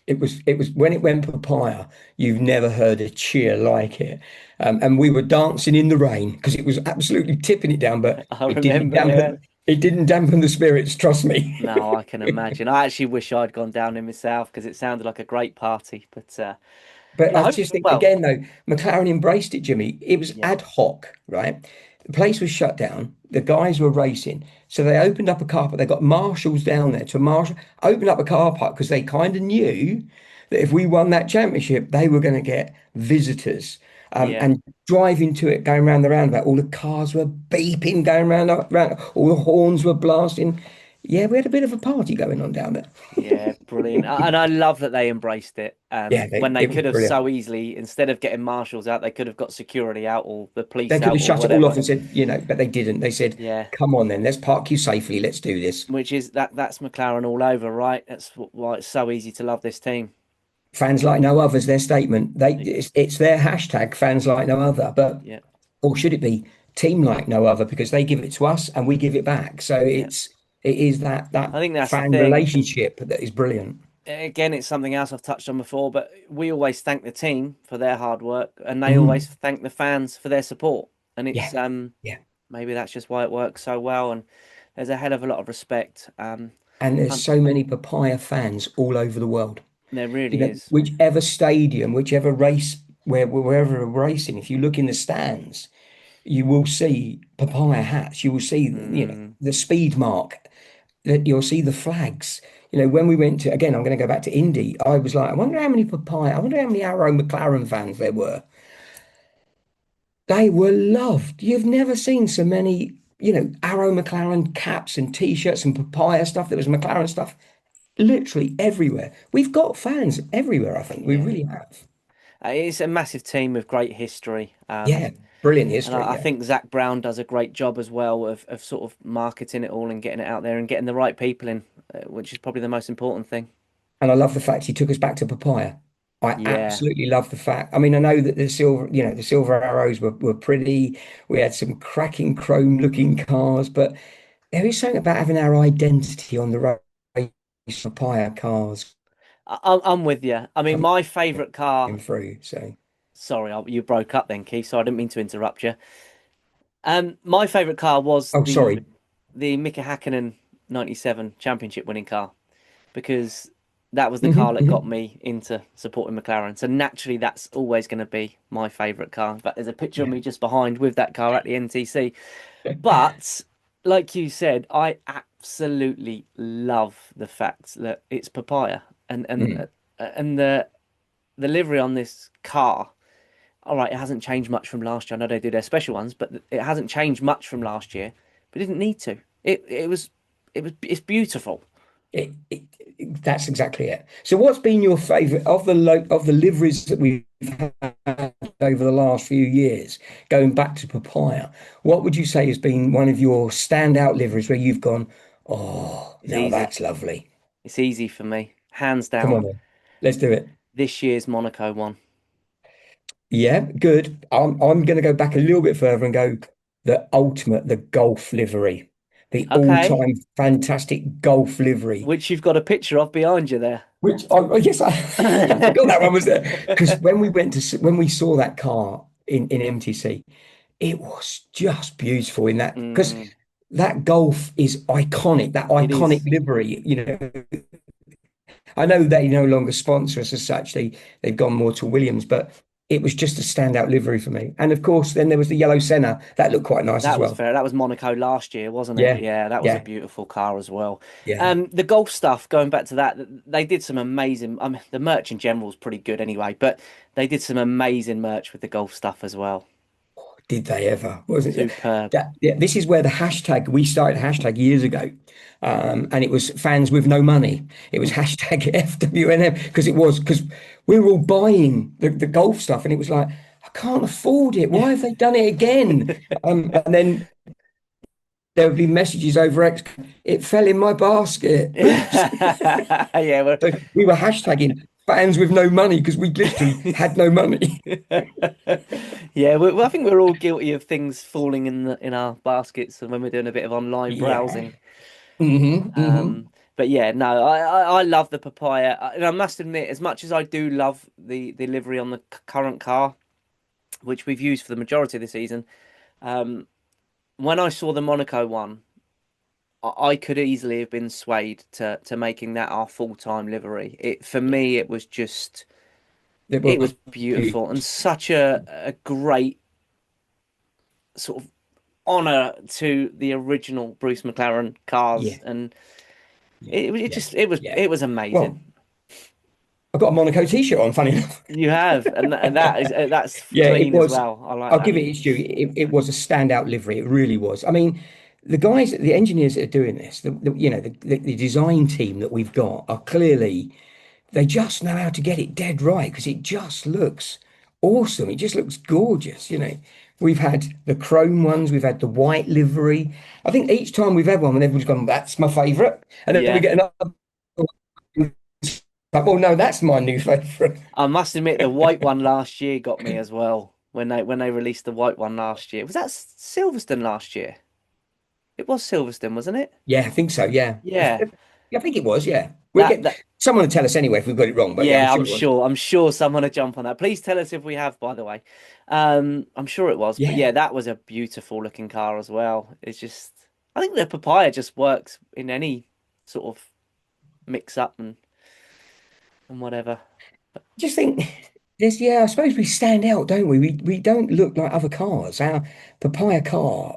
It was when it went papaya, you've never heard a cheer like it. And we were dancing in the rain because it was absolutely tipping it down, but I it didn't remember, yeah. dampen it didn't dampen the spirits, trust me. No, I can imagine. I actually wish I'd gone down in myself because it sounded like a great party. But But yeah, I just hopefully, think well, again though, McLaren embraced it, Jimmy. It was yeah, ad hoc, right? The place was shut down. The guys were racing. So they opened up a car park. They got marshals down there to open up a car park because they kind of knew that if we won that championship, they were going to get visitors. yeah, And driving to it, going around the roundabout, all the cars were beeping, going round, all the horns were blasting. Yeah, we had a bit of a party going on down there. yeah, brilliant. And I love that they embraced it. Yeah, When they it was could have brilliant. so easily, instead of getting marshals out, they could have got security out or the They police could out have or shut it all off whatever. and said, but they didn't. They said, Yeah, come on then, let's park you safely. Let's do this. which is that's McLaren all over, right? That's why it's so easy to love this team. Fans like no others, their statement. It's their hashtag, fans like no other. But, Yeah, or should it be team like no other? Because they give it to us and we give it back. So yeah. it is that I think that's the fan thing. relationship that is brilliant. Again, it's something else I've touched on before, but we always thank the team for their hard work, and they always Mm, thank the fans for their support. And yeah, it's yeah. maybe that's just why it works so well. And there's a hell of a lot of respect. And there's And so many papaya fans all over the world. there really is. Whichever stadium, whichever race, wherever we're racing, if you look in the stands, you will see papaya hats. You will see, Mm, the speed mark. That you'll see the flags. When we went to, again, I'm going to go back to Indy. I was like, I wonder how many Arrow McLaren fans there were. They were loved. You've never seen so many, Arrow McLaren caps and T-shirts and papaya stuff. That was McLaren stuff literally everywhere. We've got fans everywhere. I think we yeah, really have. it's a massive team with great history. Yeah, brilliant And history. I Yeah. think Zach Brown does a great job as well of sort of marketing it all and getting it out there and getting the right people in, which is probably the most important thing. And I love the fact he took us back to papaya. I Yeah, absolutely love the fact. I mean, I know that the silver arrows were pretty. We had some cracking chrome looking cars, but there is something about having our identity on the race papaya cars I'm with you. I mean, coming my favourite car. through. So, Sorry, you broke up then, Keith. So I didn't mean to interrupt you. My favourite car was oh, sorry. the Mika Hakkinen '97 championship winning car because that was the car Hmm, that got me into supporting McLaren. So naturally, that's always going to be my favourite car. But there's a picture of Yeah. me just behind with that car at the NTC. But like you said, I absolutely love the fact that it's papaya Mm. and the livery on this car. All right, it hasn't changed much from last year. I know they do their special ones, but it hasn't changed much from last year. But it didn't need to. It's beautiful. That's exactly it. So, what's been your favourite of the liveries that we've had over the last few years, going back to Papaya? What would you say has been one of your standout liveries where you've gone, oh, It's now easy. that's lovely. It's easy for me, hands Come on down. then, let's do it. This year's Monaco one. Yeah, good. I'm going to go back a little bit further and go the golf livery, the Okay, all-time fantastic golf livery. which you've got a picture of behind you there. Yes, I forgot that one was there because when we saw that car in MTC, it was just beautiful in that because Mm, that Golf is iconic, that it iconic is. livery. I know they no longer sponsor us as such. They've gone more to Williams, but it was just a standout livery for me. And of course, then there was the yellow Senna. That looked quite nice as That was well. fair. That was Monaco last year, wasn't it? Yeah, Yeah, that was a yeah, beautiful car as well. yeah. The golf stuff, going back to that, they did some amazing. I mean, the merch in general is pretty good anyway, but they did some amazing merch with the golf stuff as well. Did they ever? Wasn't it? Superb. Yeah, this is where the hashtag, we started hashtag years ago. And it was fans with no money. It was hashtag FWNM because we were all buying the golf stuff and it was like, I can't afford it. Why have they done it again? And then there would be messages over X. It fell in my basket. Oops. Yeah, well, So we were hashtagging fans with no money because we literally had no money. yeah. I think we're all guilty of things falling in our baskets when we're doing a bit of online Yeah. browsing. Hmm. But yeah, no, I love the papaya, and I must admit, as much as I do love the livery on the current car, which we've used for the majority of the season, um, when I saw the Monaco one, I could easily have been swayed to making that our full-time livery. It for me, it was just It it was was beautiful and beautiful. such a great sort of honor to the original Bruce McLaren cars, Yeah, and yeah, it yeah, just yeah. it was amazing. Well, I've got a Monaco t-shirt on, funny enough. You have, and that's Yeah, it clean as was. well. I like I'll that. give it its due. It was a standout livery. It really was. I mean, the engineers that are doing this, the design team that we've got are clearly, they just know how to get it dead right because it just looks awesome. It just looks gorgeous. We've had the chrome ones, we've had the white livery. I think each time we've had one, when everyone's gone, that's my favourite. And then we Yeah, get another one, like, oh no, that's my new favourite. I must admit the white one last year got me as well when they released the white one last year. Was that Silverstone last year? It was Silverstone, wasn't it? Yeah, I think so. Yeah. Yeah, I think it was. Yeah. We'll that get that someone to tell us anyway if we've got it wrong, but yeah, I'm yeah, sure it was. I'm sure someone will jump on that. Please tell us if we have, by the way. I'm sure it was, but Yeah. yeah, that was a beautiful looking car as well. It's just, I think the papaya just works in any sort of mix up and whatever. Just think yeah, I suppose we stand out, don't we? We don't look like other cars. Our papaya car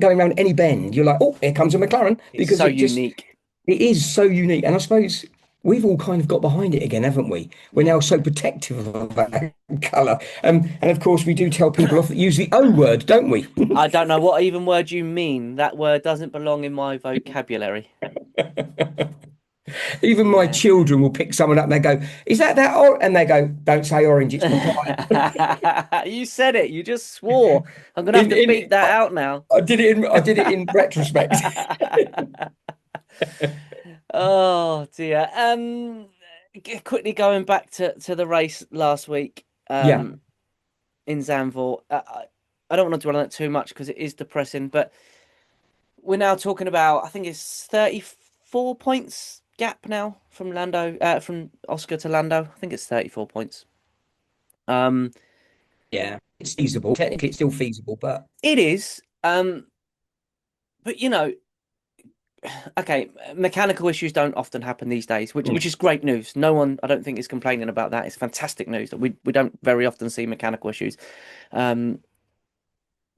going around any bend, you're like, oh, here comes a McLaren It's because so unique. it is so unique. And I suppose we've all kind of got behind it again, haven't we? We're Yeah. now so protective of that colour. And of course we do tell people off that use the O word, don't we? I don't know what even word you mean. That word doesn't belong in my vocabulary. Even my Yeah. children will pick someone up and they go, is that or? And they go, don't say orange, it's papaya. You said it. You just swore. I'm gonna have In to beep in that out now. I did it in retrospect. Oh dear. Quickly going back to the race last week, Yeah, in Zandvoort. I don't want to dwell on it too much because it is depressing, but we're now talking about, I think it's 34 points gap now from Oscar to Lando. I think it's 34 points. Um, yeah, it's feasible. Technically, it's still feasible, but it is. But okay, mechanical issues don't often happen these days, which no. is great news. No one, I don't think, is complaining about that. It's fantastic news that we don't very often see mechanical issues. Um,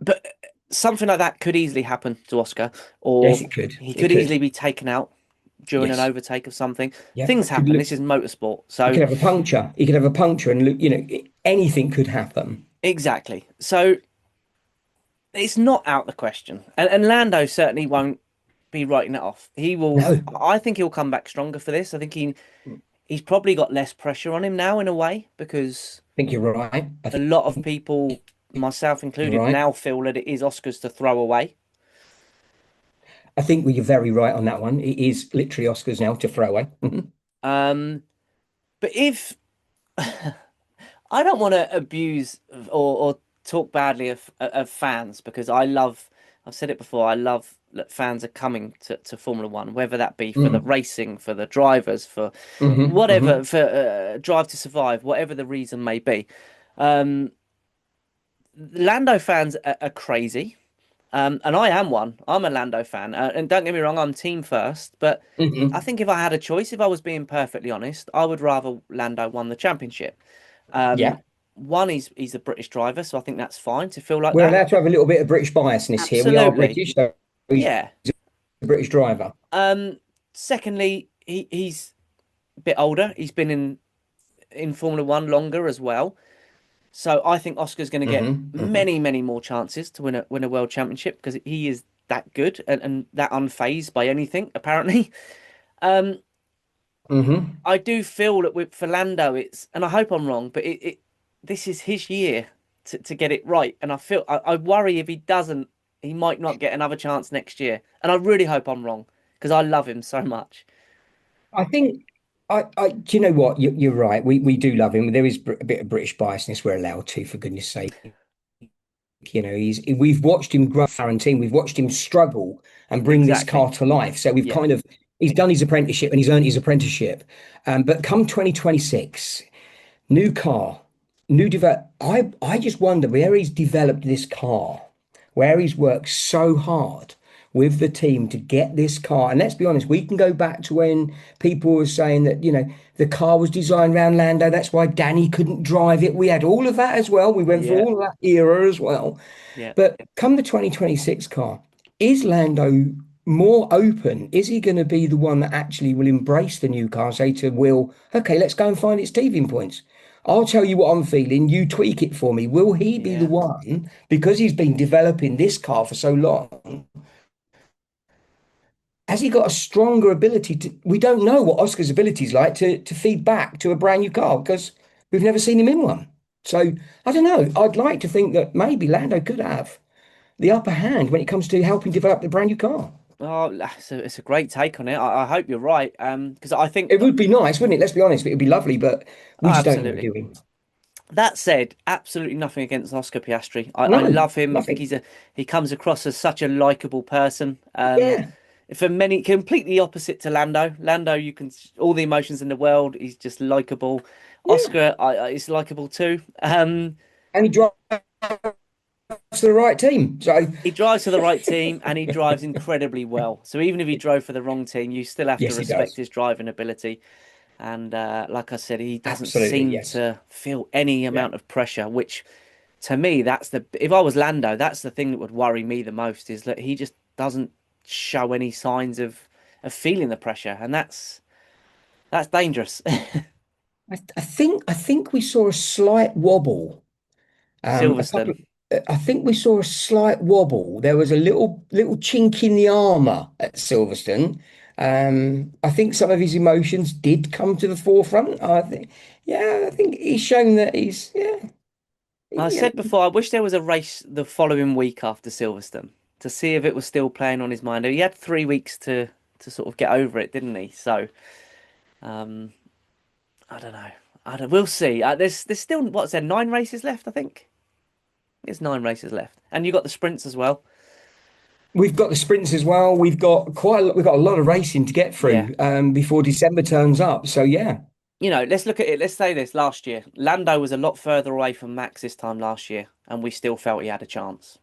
but something like that could easily happen to Oscar, Yes, or it could. he It could could. easily be taken out during an Yes. overtake of something. Yeah. Things Could happen. look. This is motorsport, He so could have a puncture. He could have a puncture, and look, anything could happen. exactly. So it's not out the question, and Lando certainly won't be writing it off. He will. No, I think he'll come back stronger for this. I think he's probably got less pressure on him now in a way because I think you're right. I a think lot of people, myself you're included, right. now feel that it is Oscar's to throw away. I think you're very right on that one. It is literally Oscars now to throw away. Um, but if I don't want to abuse or talk badly of fans because I've said it before, I love that fans are coming to Formula One, whether that be for the Mm. racing, for the drivers, for Hmm. whatever, Hmm. for Drive to Survive, whatever the reason may be. Um, Lando fans are crazy. And I am one. I'm a Lando fan. And don't get me wrong, I'm team first. But I Hmm. think if I had a choice, if I was being perfectly honest, I would rather Lando won the championship. Um, Yeah. one, he's a British driver, so I think that's fine to feel like We're that. allowed to have a little bit of British biasness here. We are Absolutely. British, so he's Yeah. a British driver. Um, Secondly, he's a bit older. He's been in Formula One longer as well. So I think Oscar's going to get Hmm. many, many more chances to win a world championship because he is that good and that unfazed by anything, apparently. Um, Hmm. I do feel that with for Lando, and I hope I'm wrong, but this is his year to get it right. And I worry if he doesn't, he might not get another chance next year. And I really hope I'm wrong because I love him so much. I think do you know what? You're right. We do love him. There is a bit of British biasness. We're allowed to, for goodness sake. We've watched him grow McLaren team. We've watched him struggle and bring this Exactly. car to life. So we've Yeah. kind of he's done his apprenticeship and he's earned his apprenticeship. But come 2026. New car, new develop. I just wonder where he's developed this car, where he's worked so hard with the team to get this car. And let's be honest, we can go back to when people were saying that, the car was designed around Lando. That's why Danny couldn't drive it. We had all of that as well. We went through Yeah. all of that era as well. Yeah. But come the 2026 car, is Lando more open? Is he going to be the one that actually will embrace the new car, say to Will, okay, let's go and find its teething points? I'll tell you what I'm feeling. You tweak it for me. Will he be the Yeah. one, because he's been developing this car for so long? Has he got a stronger ability to? We don't know what Oscar's ability is like to feed back to a brand new car because we've never seen him in one. So I don't know. I'd like to think that maybe Lando could have the upper hand when it comes to helping develop the brand new car. Oh, it's a great take on it. I hope you're right. Because I think, It would be nice, wouldn't it? Let's be honest, it would be lovely, but oh, we just don't know, absolutely. do we? That said, absolutely nothing against Oscar Piastri. I No, love him. I think nothing. he comes across as such a likable person. Yeah, For many, completely opposite to Lando. Lando, you can all the emotions in the world. He's just likable. yeah. Oscar, is likable too. And he drives for the right team. So, He drives for the right team and he drives incredibly well. So even if he drove for the wrong team, you still have to yes, he respect does. his driving ability. And like I said, he doesn't Absolutely, seem yes. to feel any Yeah. amount of pressure, which to me, if I was Lando, that's the thing that would worry me the most is that he just doesn't show any signs of feeling the pressure, and that's dangerous. I think we saw a slight wobble. A couple Silverstone. I think we saw a slight wobble. There was a little chink in the armor at Silverstone. I think some of his emotions did come to the forefront. I think he's shown that I you said know, before, I wish there was a race the following week after Silverstone to see if it was still playing on his mind. He had 3 weeks to sort of get over it, didn't he? So, um, I don't know. We'll see. There's still what's there 9 races left, I think. It's 9 races left, and you got the sprints as well. we've got the sprints as well. We've got a lot of racing to get Yeah. through before December turns up. So yeah, Let's look at it. Let's say this last year. Lando was a lot further away from Max this time last year, and we still felt he had a chance.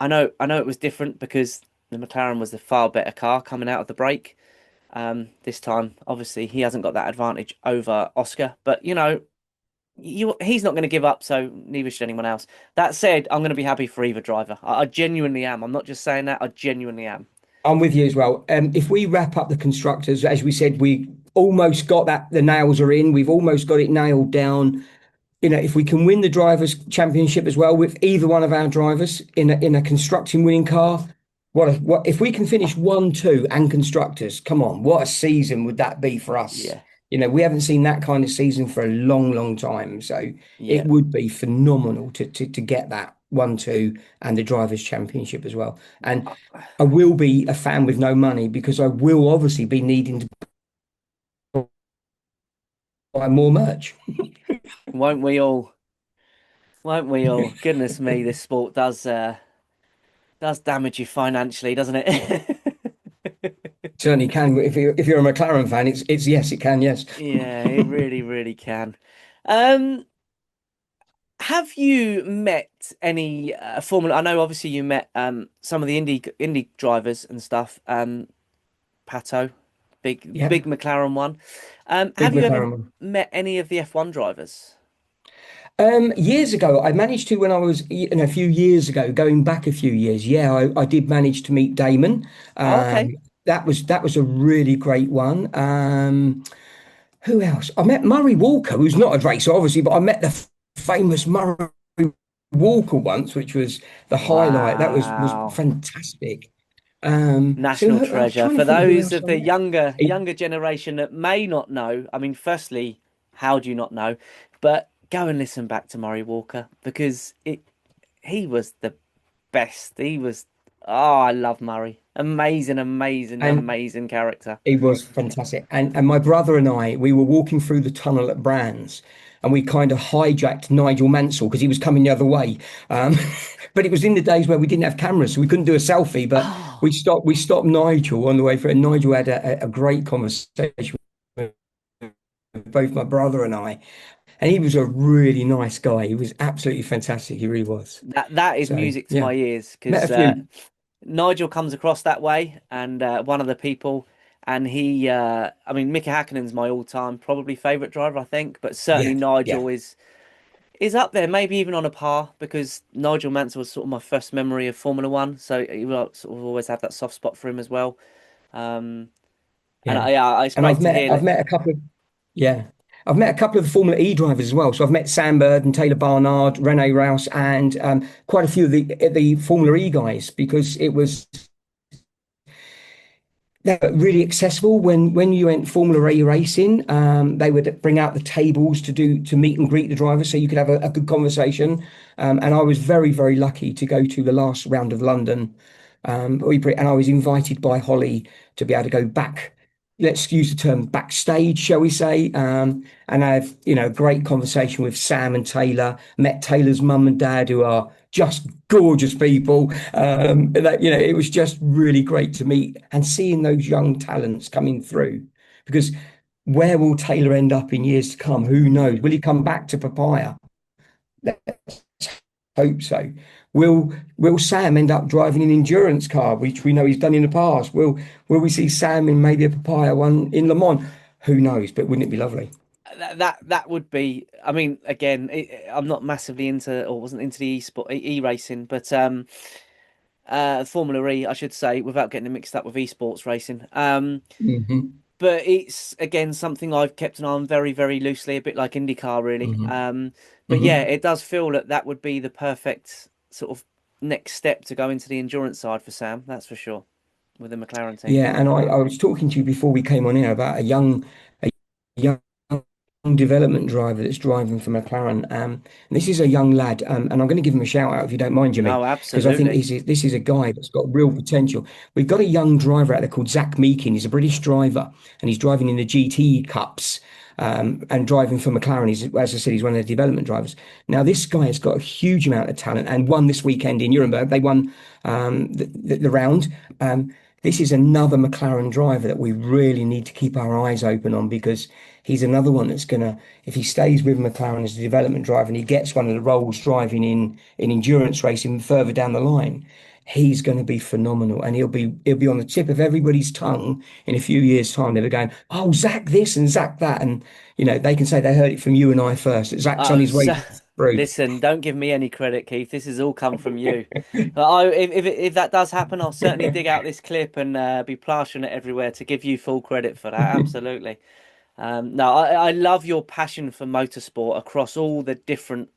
I know it was different because the McLaren was the far better car coming out of the break. This time, obviously, he hasn't got that advantage over Oscar, but he's not going to give up, so neither should anyone else. That said, I'm going to be happy for either driver. I genuinely am. I'm not just saying that. I genuinely am. I'm with you as well. If we wrap up the constructors, as we said, we almost got that. The nails are in. We've almost got it nailed down. If we can win the drivers' championship as well with either one of our drivers in a constructing winning car, what if we can finish 1-2 and constructors? Come on, what a season would that be for us? Yeah, We haven't seen that kind of season for a long, long time. So it yeah. would be phenomenal to get that 1-2 and the drivers' championship as well. And I will be a fan with no money because I will obviously be needing to buy more merch. Won't we all? Won't we all? Goodness me, this sport does damage you financially, doesn't it? Certainly can. If you're a McLaren fan, it's yes, it can. Yes, Yeah, it really, really can. Um, have you met any Formula? I know obviously you met some of the Indy drivers and stuff. Pato, big yeah, big McLaren one. big Have you ever McLaren one. met any of the F1 drivers? Years ago, I managed to when I was, a few years ago, going back a few years. Yeah, I did manage to meet Damon. Oh, okay. That was a really great one. Who else? I met Murray Walker, who's not a racer, obviously, but I met the famous Murray Walker once, which was the highlight. That was Wow. fantastic. National I was treasure. trying to For think who those else of I the met. younger generation that may not know, I mean, firstly, how do you not know? But go and listen back to Murray Walker because it he was the best. He was oh, I love Murray. Amazing, amazing, And amazing character. it was fantastic. And my brother and I, we were walking through the tunnel at Brands, and we kind of hijacked Nigel Mansell because he was coming the other way. Um, but it was in the days where we didn't have cameras, so we couldn't do a selfie. But Oh, we stopped Nigel on the way through, and Nigel had a great conversation with both my brother and I. And he was a really nice guy. He was absolutely fantastic. He really was. that is So music to yeah, my ears met a because few. Nigel comes across that way, and one of the people, and I mean, Mickey Hackinen's my all-time probably favorite driver, I think, but certainly Yeah, yeah. Nigel is up there, maybe even on a par, because Nigel Mansell was sort of my first memory of Formula One, so you will sort of always have that soft spot for him as well. Um, and Yeah. yeah, it's And great to hear I've that. met a couple of, yeah, I've met a couple of the Formula E drivers as well. So I've met Sam Bird and Taylor Barnard, Rene Rouse, and quite a few of the Formula E guys because it was they're really accessible when you went Formula E racing. They would bring out the tables to meet and greet the drivers, so you could have a good conversation. And I was very lucky to go to the last round of London. And I was invited by Holly to be able to go back. Let's use the term backstage, shall we say? And I have a great conversation with Sam and Taylor. Met Taylor's mum and dad, who are just gorgeous people. It was just really great to meet and seeing those young talents coming through. Because where will Taylor end up in years to come? Who knows? Will he come back to Papaya? Let's hope so. Will Sam end up driving an endurance car, which we know he's done in the past? Will we see Sam in maybe a Papaya one in Le Mans? Who knows? But wouldn't it be lovely? That would be. I mean, again, I'm not massively into or wasn't into the e racing, but Formula E, I should say, without getting it mixed up with esports racing. Hmm. But it's again something I've kept an eye on very, very loosely, a bit like IndyCar, really. Hmm. But yeah, Hmm. it does feel that that would be the perfect sort of next step to go into the endurance side for Sam. That's for sure, with the McLaren team. Yeah, and I was talking to you before we came on air about a young development driver that's driving for McLaren. And this is a young lad, and I'm going to give him a shout out if you don't mind, Jimmy, Oh, because I think absolutely. this is a guy that's got real potential. We've got a young driver out there called Zach Meakin. He's a British driver, and he's driving in the GT Cups. And driving for McLaren, as I said, he's one of the development drivers. Now, this guy has got a huge amount of talent and won this weekend in Nuremberg. They won the round. This is another McLaren driver that we really need to keep our eyes open on because he's another one that's gonna, if he stays with McLaren as a development driver and he gets one of the roles driving in endurance racing further down the line, he's going to be phenomenal and he'll be on the tip of everybody's tongue in a few years' time. They'll be going, oh, Zach this and Zach that, and they can say they heard it from you and I first. That Zach's on Oh, his way so, through. listen, don't give me any credit, Keith. This has all come from you. If that does happen, I'll certainly dig out this clip and be plastering it everywhere to give you full credit for that. Absolutely. No, I love your passion for motorsport across all the different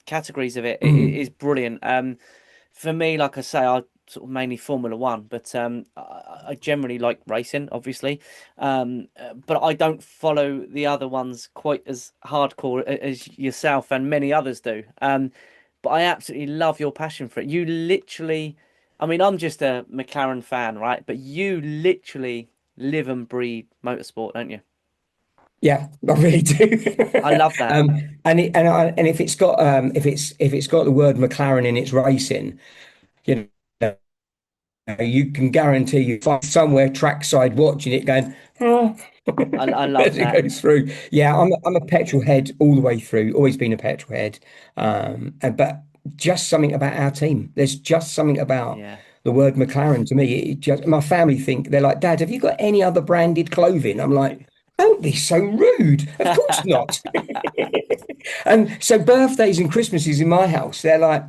categories of it. It Mm, is brilliant. For me, like I say, I sort of mainly Formula One, but I generally like racing, obviously. But I don't follow the other ones quite as hardcore as yourself and many others do. But I absolutely love your passion for it. You literally, I mean, I'm just a McLaren fan, right? But you literally live and breathe motorsport, don't you? yeah, I really do. I love that. And if it's got if it's got the word McLaren in its racing, you know, you can guarantee you find somewhere trackside watching it going, oh, I love as it that. goes through. Yeah, I'm a petrol head all the way through. Always been a petrol head. But just something about our team. There's just something about Yeah. the word McLaren to me. It just my family think they're like, Dad, have you got any other branded clothing? I'm like. Don't be so rude. Of course not. And so birthdays and Christmases in my house, they're like,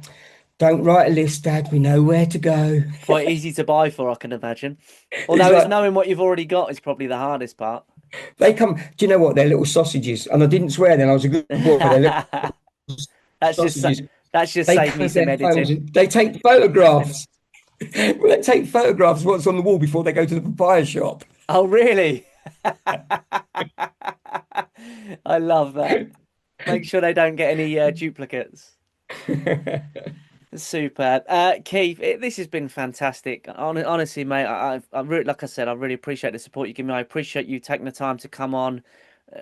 don't write a list, Dad. We know where to go. Quite easy to buy for, I can imagine. It's Although it's like knowing what you've already got is probably the hardest part. they come. Do you know what? They're little sausages, and I didn't swear then. I was a good boy. They're little That's just sausages. that's just They saved me come with some their phones editing. and they take photographs. Well, they take photographs of what's on the wall before they go to the papaya shop. Oh, really? I love that. Make sure they don't get any duplicates. Superb. Keith, this has been fantastic. Honestly, mate, I really, like I said, I really appreciate the support you give me. I appreciate you taking the time to come on.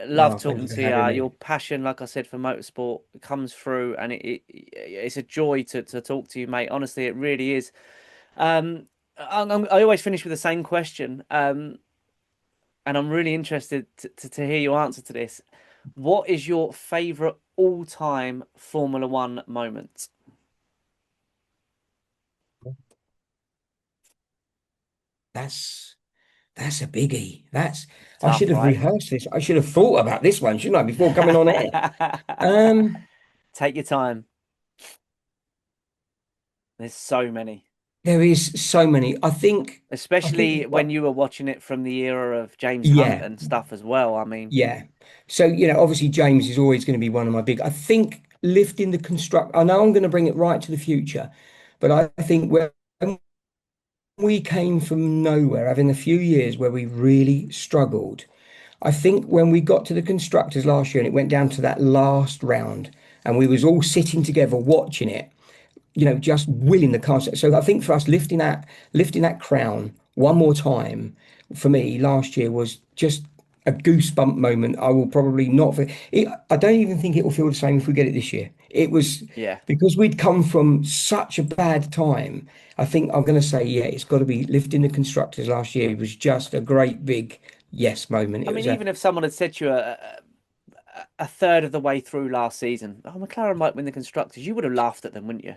Love Oh, thank talking you for to having you. me. Your passion, like I said, for motorsport comes through, and it's a joy to talk to you, mate. Honestly, it really is. I always finish with the same question, and I'm really interested to hear your answer to this. What is your favorite all-time Formula One moment? That's that's a biggie. That's I Tough, should have right? rehearsed this. I should have thought about this one, shouldn't I, before coming on air? Um, Take your time. There's so many, there is so many. I think especially we've when got you were watching it from the era of James Hunt yeah, and stuff as well. I mean, yeah. So, obviously James is always going to be one of my big. I think lifting the construct. I know I'm going to bring it right to the future, but I think when we came from nowhere, having a few years where we really struggled. I think when we got to the constructors last year and it went down to that last round and we was all sitting together watching it, just willing the concept. So I think for us lifting that crown one more time for me last year was just a goosebump moment. I will probably not for it. I don't even think it will feel the same if we get it this year. It was yeah. because we'd come from such a bad time. I think I'm going to say, yeah, it's got to be lifting the constructors last year. It was just a great big yes moment. I It mean, was a even if someone had said to you a third of the way through last season, oh, McLaren might win the constructors, you would have laughed at them, wouldn't you?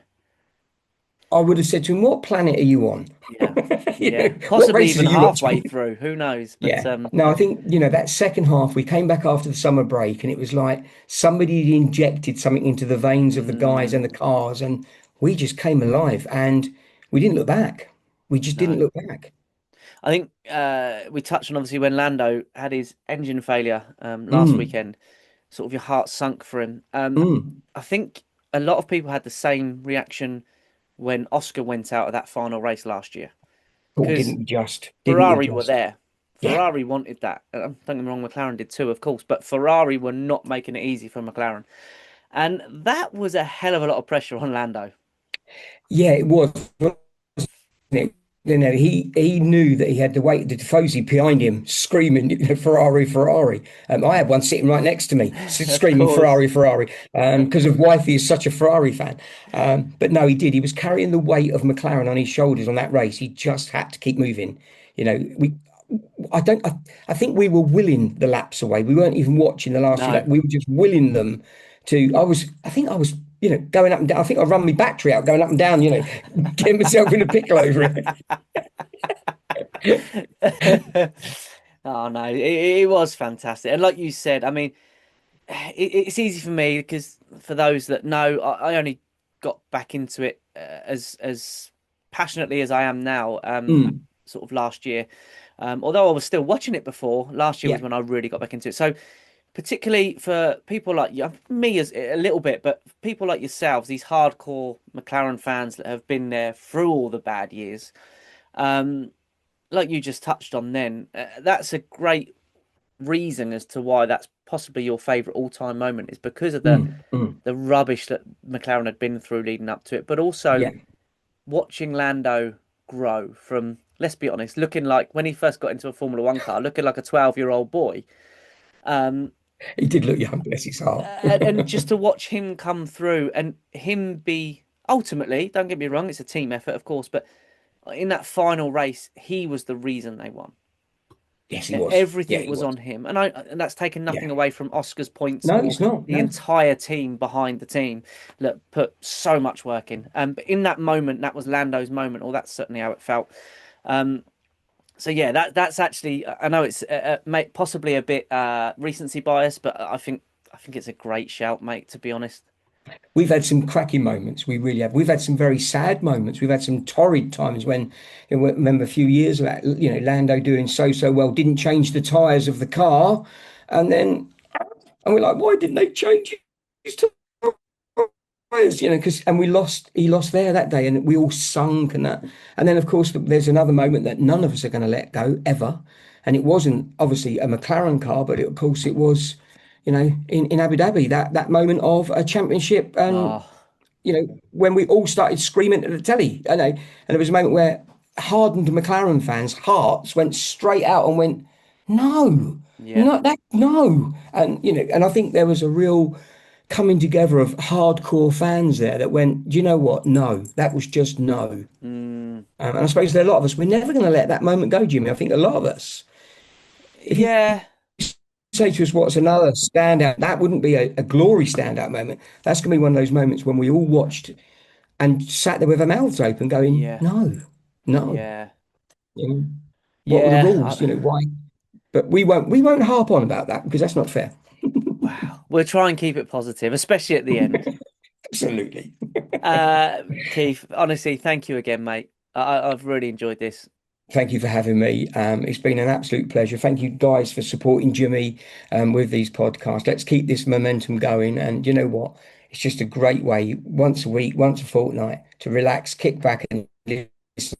I would have said to him, what planet are you on? Yeah, You know, yeah. what Possibly races even are you halfway watching? through. Who knows? But Yeah. No, I think, that second half, we came back after the summer break and it was like somebody had injected something into the veins of the guys mm, and the cars and we just came alive and we didn't look back. We just didn't no. look back. I think we touched on obviously when Lando had his engine failure last Mm, weekend, sort of your heart sunk for him. mm. I think a lot of people had the same reaction when Oscar went out of that final race last year Oh, because didn't we just? Didn't we Ferrari were just? there. Yeah. Ferrari wanted that. Don't get me wrong, McLaren did too, of course, but Ferrari were not making it easy for McLaren. And that was a hell of a lot of pressure on Lando. Yeah, it was. It. He knew that he had the weight, the Tifosi behind him, screaming, Ferrari, Ferrari. I had one sitting right next to me, Of screaming course. Ferrari, Ferrari, because of wifey is such a Ferrari fan. But no, he did. He was carrying the weight of McLaren on his shoulders on that race. He just had to keep moving. You know, we. I don't. I think we were willing the laps away. We weren't even watching the last few No. laps. We were just willing them to. I was. I think I was. Going up and down. I think I run my battery out, going up and down. Getting myself in a pickle over it. Oh no, it was fantastic. And like you said, I mean, it's easy for me because for those that know, I only got back into it as passionately as I am now, Mm, sort of last year. Although I was still watching it before, last year yeah, was when I really got back into it. So particularly for people like you, me as a little bit, but people like yourselves, these hardcore McLaren fans that have been there through all the bad years, um, like you just touched on then, that's a great reason as to why that's possibly your favorite all-time moment is because of mm, the rubbish that McLaren had been through leading up to it, but also yeah. watching Lando grow from, let's be honest, looking like when he first got into a Formula One car, looking like a 12-year-old boy. Um, He did look young, bless his heart. and just to watch him come through and him be ultimately, don't get me wrong, it's a team effort, of course, but in that final race, he was the reason they won. Yes, he was. Yeah, Everything he was was. on him, and that's taken Yeah. nothing away from Oscar's points No, or it's not. the No. entire team behind the team that put so much work in. But in that moment, that was Lando's moment, or that's certainly how it felt. Um, So yeah, that's actually I know it's possibly a bit recency bias, but I think it's a great shout, mate. To be honest. We've had some cracking moments. We really have. We've had some very sad moments. We've had some torrid times when, remember a few years back, Lando doing so well, didn't change the tyres of the car. And then, and we're like, why didn't they change his tyres? And he lost there that day and we all sunk and that. And then, of course, there's another moment that none of us are going to let go ever. And it wasn't obviously a McLaren car, but of course it was, in Abu Dhabi, that moment of a championship. And Oh, when we all started screaming at the telly, and there was a moment where hardened McLaren fans' hearts went straight out and went, no, yeah. no, no. And, and I think there was a real coming together of hardcore fans there that went, do you know what? No, that was just no. Mm, And I suppose there are a lot of us, we're never going to let that moment go, Jimmy. I think a lot of us, if you yeah. say to us, what's another standout, that wouldn't be a glory standout moment. That's going to be one of those moments when we all watched and sat there with our mouths open going, Yeah. no, no. Yeah. You know, what were the Yeah. rules? Why? But we won't harp on about that because that's not fair. Wow. We'll try and keep it positive, especially at the end. Absolutely. Keith, honestly, thank you again, mate. I've really enjoyed this. Thank you for having me. It's been an absolute pleasure. Thank you guys for supporting Jimmy with these podcasts. Let's keep this momentum going. And you know what? It's just a great way, once a week, once a fortnight, to relax, kick back and listen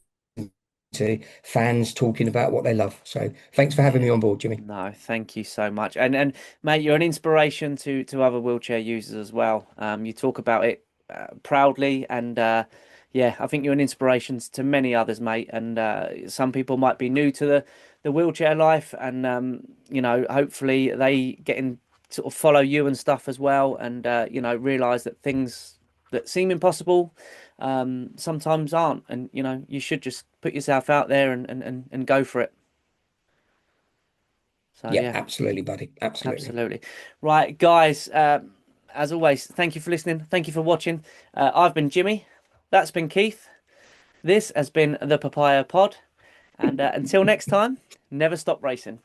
to fans talking about what they love. So thanks for having Yeah. me on board, Jimmy. No, thank you so much. And mate, you're an inspiration to other wheelchair users as well. You talk about it proudly, and yeah, I think you're an inspiration to many others, mate. And some people might be new to the wheelchair life, and hopefully they get in sort of follow you and stuff as well, and realize that things that seem impossible sometimes aren't, and you should just put yourself out there and go for it. So Yeah, yeah. absolutely, buddy. Absolutely. Absolutely. Right, guys, as always, thank you for listening. Thank you for watching. I've been Jimmy. That's been Keith. This has been the Papaya Pod. And until next time, never stop racing.